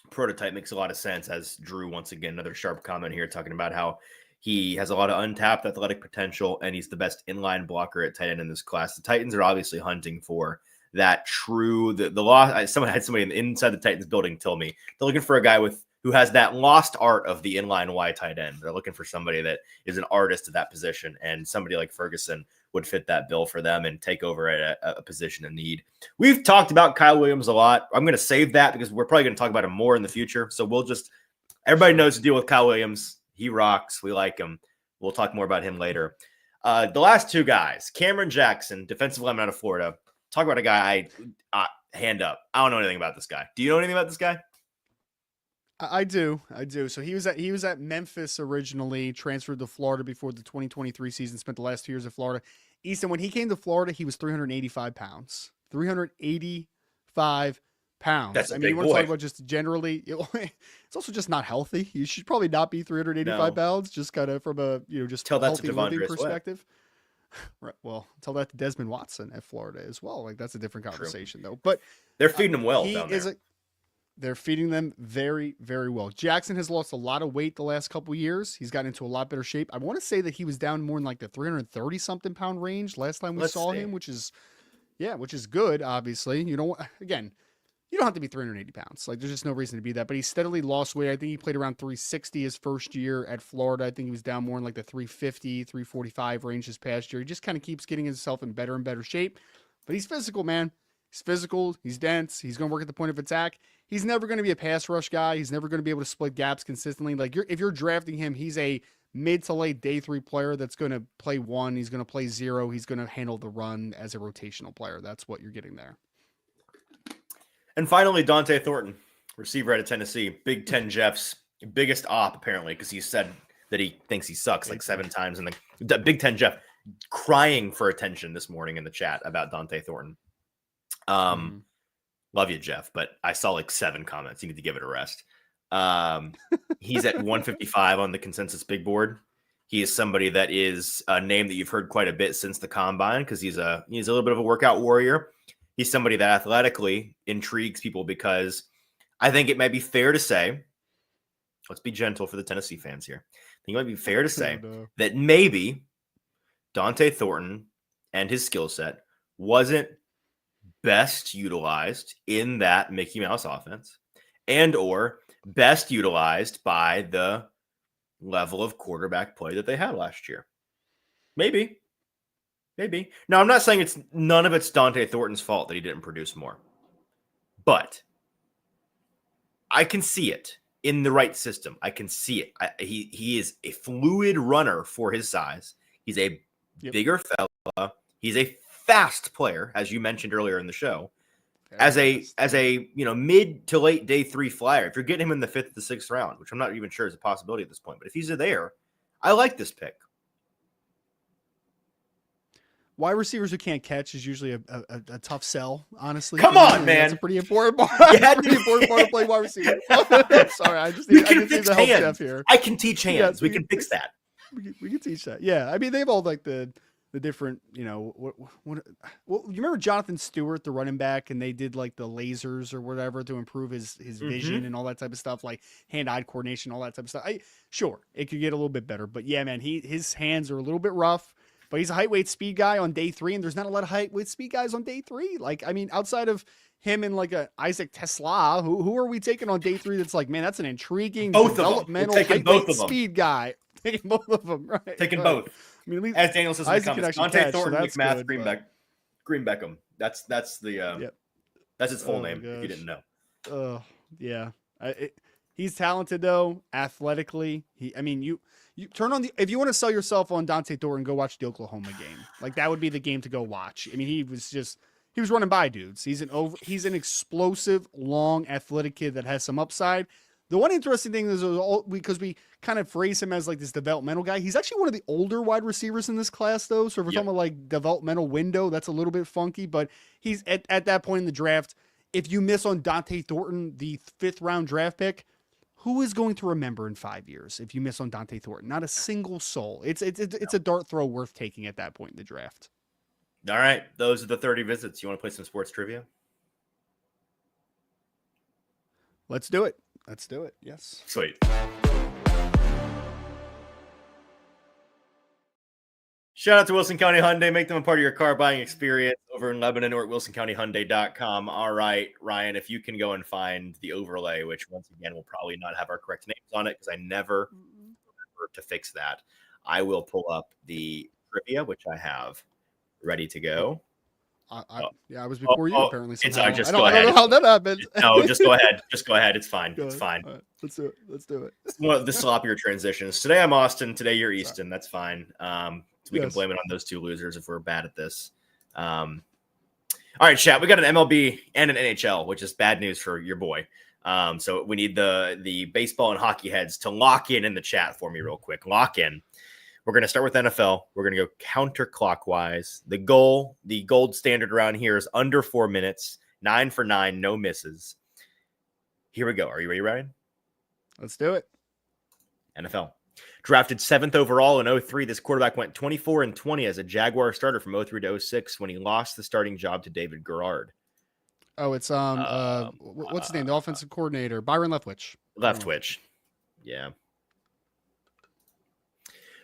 prototype makes a lot of sense. As Drew, once again, another sharp comment here, talking about how he has a lot of untapped athletic potential and he's the best inline blocker at tight end in this class. The Titans are obviously hunting for that true, someone had somebody inside the Titans building tell me they're looking for a guy who has that lost art of the inline wide tight end. They're looking for somebody that is an artist at that position, and somebody like Ferguson would fit that bill for them and take over at a position of need. We've talked about Kyle Williams a lot. I'm going to save that because we're probably going to talk about him more in the future. So everybody knows to deal with Kyle Williams. He rocks. We like him. We'll talk more about him later. The last 2 guys, Cameron Jackson, defensive lineman out of Florida. Talk about a guy, hand up. I don't know anything about this guy. Do you know anything about this guy? I do. So he was at Memphis originally, transferred to Florida before the 2023 season, spent the last 2 years at Florida. Easton, when he came to Florida, he was 385 pounds. 385 pounds. That's a I mean, big you want to talk boy. about just generally, it's also just not healthy. You should probably not be 385 No. pounds, just kind of from a, just Tell that to healthy living Devondre Sweat. perspective. Right. Well, tell that to Desmond Watson at Florida as well. Like that's a different True. conversation though. But They're feeding him well he down is there. they're feeding them very, very well. Jackson has lost a lot of weight the last couple years. He's gotten into a lot better shape. I want to say that he was down more in like the 330 something pound range last time we saw him, which is good. Obviously, you don't have to be 380 pounds. Like there's just no reason to be that, but he steadily lost weight. I think he played around 360 his first year at Florida. I think he was down more in like the 350, 345 range this past year. He just kind of keeps getting himself in better and better shape, but he's physical, man. He's physical. He's dense. He's going to work at the point of attack. He's never going to be a pass rush guy. He's never going to be able to split gaps consistently. Like if you're drafting him, he's a mid to late day 3 player that's going to play 1. He's going to play 0. He's going to handle the run as a rotational player. That's what you're getting there. And finally, Dante Thornton, receiver out of Tennessee, Big Ten Jeff's biggest op, apparently, because he said that he thinks he sucks like 7 times in the Big Ten Jeff crying for attention this morning in the chat about Dante Thornton. Love you, Jeff, but I saw like 7 comments. You need to give it a rest. He's at 155 on the consensus big board. He is somebody that is a name that you've heard quite a bit since the combine because he's a little bit of a workout warrior. He's somebody that athletically intrigues people because I think it might be fair to say, let's be gentle for the Tennessee fans here. I think it might be fair to say that maybe Dante Thornton and his skill set wasn't best utilized in that Mickey Mouse offense and or best utilized by the level of quarterback play that they had last year. Maybe. Now, I'm not saying none of it's Dante Thornton's fault that he didn't produce more, but I can see it in the right system. I can see it. He is a fluid runner for his size. He's a bigger fella. He's a fast player, as you mentioned earlier in the show. As a mid to late day 3 flyer, if you're getting him in the 5th to 6th round, which I'm not even sure is a possibility at this point, but if he's there, I like this pick. Wide receivers who can't catch is usually a tough sell, honestly. Come on, man. That's a pretty important part. Pretty important part to play wide receiver. Sorry, I just need to help Jeff here. I can teach hands. Yes, we can fix that. We can teach that. Yeah, I mean they've all like the different, well, you remember Jonathan Stewart, the running back, and they did like the lasers or whatever to improve his vision and all that type of stuff, like hand-eye coordination, all that type of stuff. Sure, it could get a little bit better, but yeah, man, his hands are a little bit rough. But he's a height, weight, speed guy on day 3, and there's not a lot of height, weight, speed guys on day 3. Like, I mean, outside of him and like a Isaac Tesla, who are we taking on day 3? That's like, man, that's an intriguing developmental height, weight, speed guy. Taking both of them, right? Taking both. I mean, at least as Daniel says in the comments, Dante Thornton, McMath, Green Beckham. That's his full name. If you didn't know. Yeah. He's talented though, athletically. You turn on if you want to sell yourself on Dante Thornton, go watch the Oklahoma game. Like that would be the game to go watch. I mean, he was running by dudes. He's an explosive, long, athletic kid that has some upside. The one interesting thing is because we kind of phrase him as like this developmental guy. He's actually one of the older wide receivers in this class though. So if we're talking about like developmental window, that's a little bit funky, but he's at that point in the draft. If you miss on Dante Thornton, the 5th round draft pick, who is going to remember in 5 years if you miss on Dante Thornton? Not a single soul. It's a dart throw worth taking at that point in the draft. All right. Those are the 30 visits. You want to play some sports trivia? Let's do it. Yes. Sweet. Shout out to Wilson County Hyundai. Make them a part of your car buying experience over in Lebanon or at wilsoncountyhyundai.com. All right, Ryan, if you can go and find the overlay, which once again will probably not have our correct names on it because I never remember to fix that. I will pull up the trivia, which I have ready to go. I was before you apparently. It's I don't know how that happened. No, just go ahead. Just go ahead. It's fine. It's fine. Right, let's do it. It's one of the sloppier transitions. Today I'm Austin. Today you're Easton. That's fine. So we can blame it on those 2 losers if we're bad at this. All right, chat. We got an MLB and an NHL, which is bad news for your boy. So we need the baseball and hockey heads to lock in the chat for me real quick. Lock in. We're going to start with NFL. We're going to go counterclockwise. The gold standard around here is under 4 minutes. 9 for 9, no misses. Here we go. Are you ready, Ryan? Let's do it. NFL. Drafted 7th overall in 03, this quarterback went 24-20 as a Jaguar starter from 03 to 06 when he lost the starting job to David Garrard. Oh, it's what's his name? The offensive coordinator, Byron Leftwich. Leftwich. Yeah.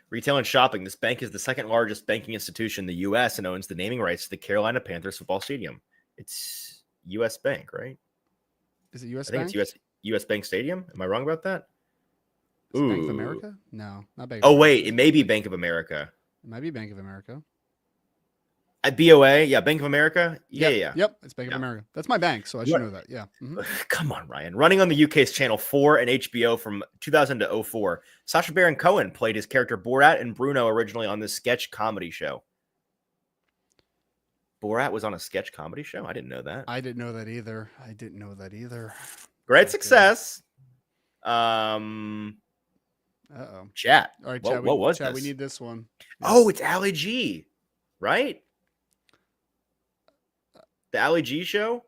Retail and shopping. This bank is the second largest banking institution in the U.S. and owns the naming rights to the Carolina Panthers football stadium. It's U.S. Bank, right? Is it U.S. I think Bank? it's U.S. Bank Stadium. Am I wrong about that? Is it Bank of Ooh. America? No, not Bank of Oh, America. wait. It may be Bank of America. It might be Bank of America. At BOA. Yeah, Bank of America. Yeah. Yep, it's Bank of Yeah. America. That's my bank, so I should know that. Yeah. Mhm. Come on, Ryan. Running on the UK's Channel 4 and HBO from 2000 to 04, Sacha Baron Cohen played his character Borat and Bruno originally on this sketch comedy show. Borat was on a sketch comedy show? I didn't know that. I didn't know that either. Great Okay. success. Uh-oh. Chat. All right, What- chat. what was chat, this? we need this one. Oh, it's Ali G, right? The Ali G show?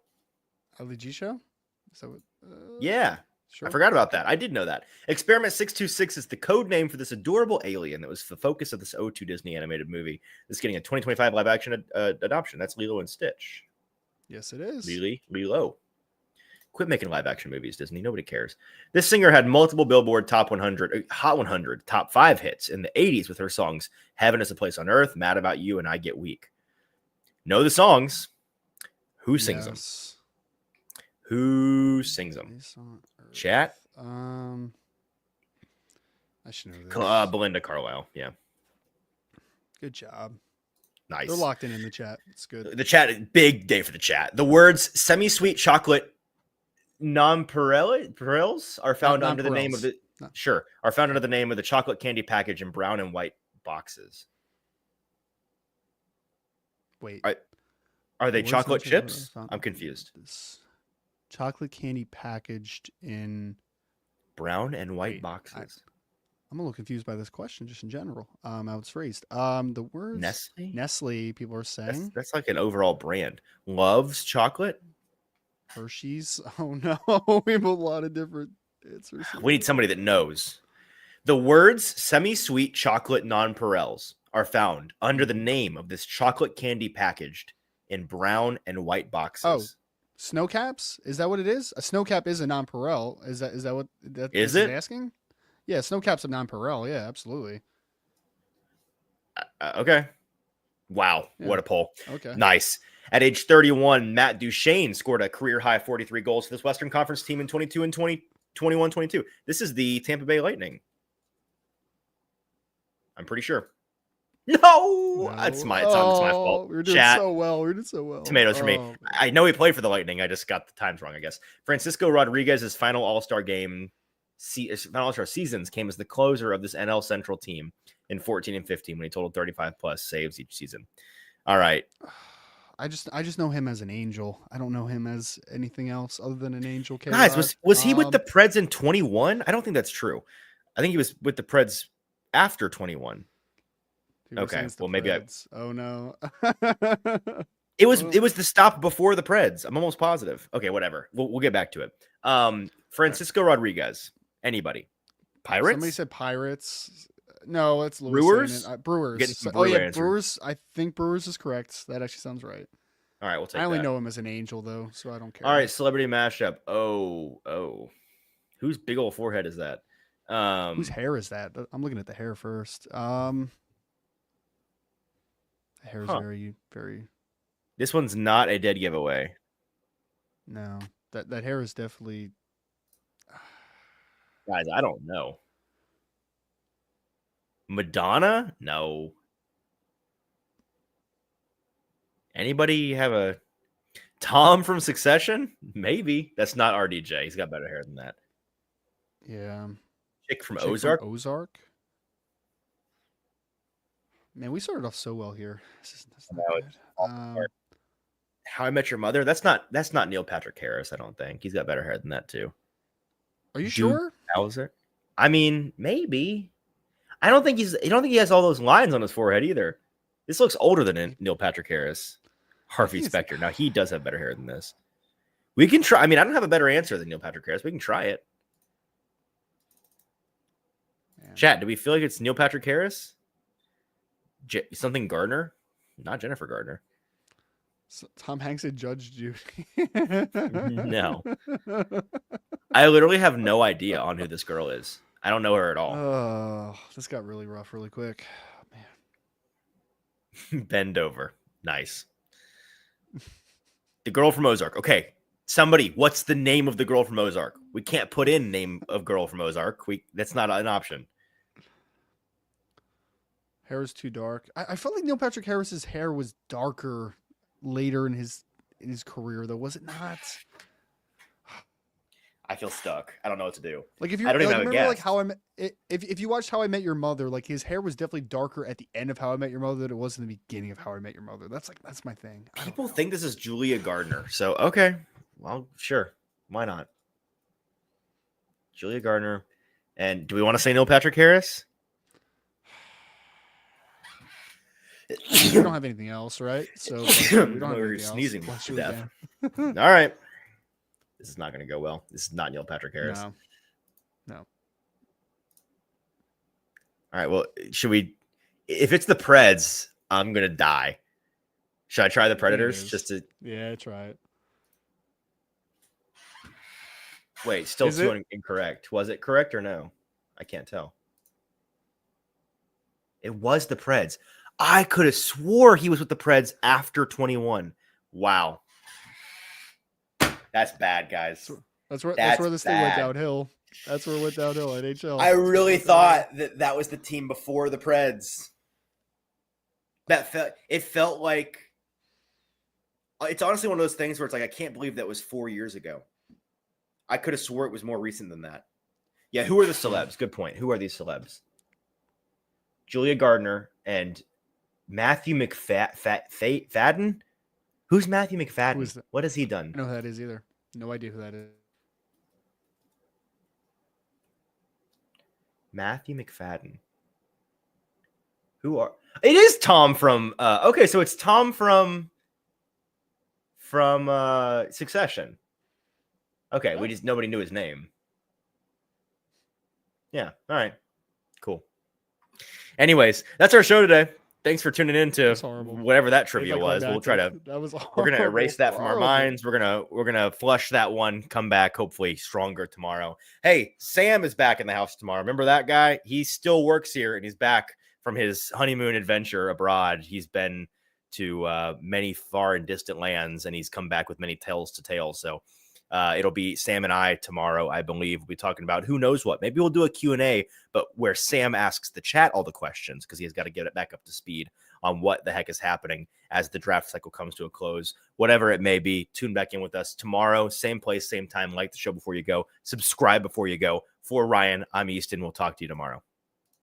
Ali G show? Is that what? Yeah. Sure. I forgot about that. I did know that. Experiment 626 is the code name for this adorable alien that was the focus of this 02 Disney animated movie. That's getting a 2025 live action adoption. That's Lilo and Stitch. Yes, it is. Lilo. Quit making live action movies, Disney. Nobody cares. This singer had multiple Billboard Top 100, Hot 100, Top 5 hits in the 80s with her songs Heaven is a Place on Earth, Mad About You, and I Get Weak. Know the songs. Who sings them? Yes. Who sings them? Place on Earth. Chat? I should know this. Belinda Carlisle. Yeah. Good job. Nice. They're locked in the chat. It's good. The chat, big day for the chat. The words semi-sweet chocolate nonpareils are found under the name of the are found under the name of the chocolate candy package in brown and white boxes. Wait. Are they Words chocolate not chips? found I'm confused. This chocolate candy packaged in. Brown and white Wait, boxes. I'm a little confused by this question, just in general. How it's phrased. The words Nestle? people are saying. That's like an overall brand. Loves chocolate. Hershey's. Oh no, we have a lot of different answers. We need somebody that knows. The words semi-sweet chocolate nonpareils are found under the name of this chocolate candy packaged in brown and white boxes. Oh, snow caps? Is that what it is? A snow cap is a nonpareil. Is that what that Is is it? asking? Yeah, snow cap's a nonpareil. Yeah, absolutely. Okay. Wow. Yeah. What a poll. Okay. Nice. At age 31, Matt Duchene scored a career high 43 goals for this Western Conference team in 22 and 21-22. This is the Tampa Bay Lightning. I'm pretty sure. No, it's my fault. We were doing Chat. so well. Tomatoes for me. Oh, I know he played for the Lightning. I just got the times wrong, I guess. Francisco Rodriguez's final All-Star seasons came as the closer of this NL Central team in 14 and 15 when he totaled 35 plus saves each season. All right. I just know him as an angel. I don't know him as anything else other than an angel. Guys, was he with the Preds in 21? I don't think that's true. I think he was with the Preds after 21. Okay, well, maybe Oh no. It was the stop before the Preds. I'm almost positive. Okay, whatever. We'll get back to it. Francisco Rodriguez. Anybody? Pirates? Somebody said Pirates. No, it's Lewis Brewers? saying it. Brewers. Getting some Oh Brewer yeah, answers. Brewers. I think Brewers is correct. That actually sounds right. All right, we'll take I only that. know him as an angel though, so I don't care. All right, celebrity mashup. Oh. Whose big old forehead is that? Whose hair is that? I'm looking at the hair first. The hair is very, very. This one's not a dead giveaway. No, that hair is definitely. Guys, I don't know. Madonna? No. Anybody have a Tom from Succession? Maybe. That's not RDJ. He's got better hair than that. Yeah. Chick from Chick from Ozark? Ozark. Man, we started off so well here. That's not No, good. it's How I Met Your Mother? That's not Neil Patrick Harris, I don't think. He's got better hair than that too. Are you Dude. sure? Hauser? I mean, maybe. I don't think he has all those lines on his forehead either. This looks older than Neil Patrick Harris. Harvey think it's- Specter. Now he does have better hair than this. We can try. I mean, I don't have a better answer than Neil Patrick Harris. We can try it. Man. Chat, do we feel like it's Neil Patrick Harris? Something Gardner? Not Jennifer Gardner. So Tom Hanks had Judge Judy. No. I literally have no idea on who this girl is. I don't know her at all. Oh, this got really rough really quick. Man. Bend over. Nice. The girl from Ozark. Okay. Somebody, what's the name of the girl from Ozark? We can't put in name of girl from Ozark. That's not an option. Hair is too dark. I felt like Neil Patrick Harris's hair was darker later in his career, though, was it not? I feel stuck. I don't know what to do. Like if you I don't even have a remember, like guess. how if you watched How I Met Your Mother, like his hair was definitely darker at the end of How I Met Your Mother than it was in the beginning of How I Met Your Mother. That's my thing. People think this is Julia Gardner. So, okay. Well, sure. Why not? Julia Gardner. And do we want to say Neil Patrick Harris? We don't have anything else, right? So we don't have We're anything sneezing else. to death. All right. This is not going to go well. This is not Neil Patrick Harris. No. All right. Well, should we? If it's the Preds, I'm going to die. Should I try the Predators just to? Yeah, try it. Wait, still Is two it? incorrect. Was it correct or no? I can't tell. It was the Preds. I could have swore he was with the Preds after 21. Wow. That's bad, guys. That's where That's this thing went bad. downhill. That's where it went downhill. NHL. I really thought that was the team before the Preds. It felt like it's honestly one of those things where it's like I can't believe that was 4 years ago. I could have swore it was more recent than that. Yeah, who are the celebs? Good point. Who are these celebs? Julia Gardner and Matthew McFadden. Who's Matthew McFadden? Who is that? What has he done? I don't know who that is either. No idea who that is. Matthew McFadden. Who are? It is Tom from. Okay, so it's Tom from Succession. Okay, we just nobody knew his name. Yeah. All right. Cool. Anyways, that's our show today. Thanks for tuning in to whatever that trivia was. We'll try to. That was We're gonna erase that from our minds. We're gonna flush that one. Come back, hopefully stronger tomorrow. Hey, Sam is back in the house tomorrow. Remember that guy? He still works here, and he's back from his honeymoon adventure abroad. He's been to many far and distant lands, and he's come back with many tales to tell. So it'll be Sam and I tomorrow, I believe. We'll be talking about who knows what. Maybe we'll do a Q&A, but where Sam asks the chat all the questions because he's got to get it back up to speed on what the heck is happening as the draft cycle comes to a close. Whatever it may be, tune back in with us tomorrow. Same place, same time. Like the show before you go. Subscribe before you go. For Ryan, I'm Easton. We'll talk to you tomorrow.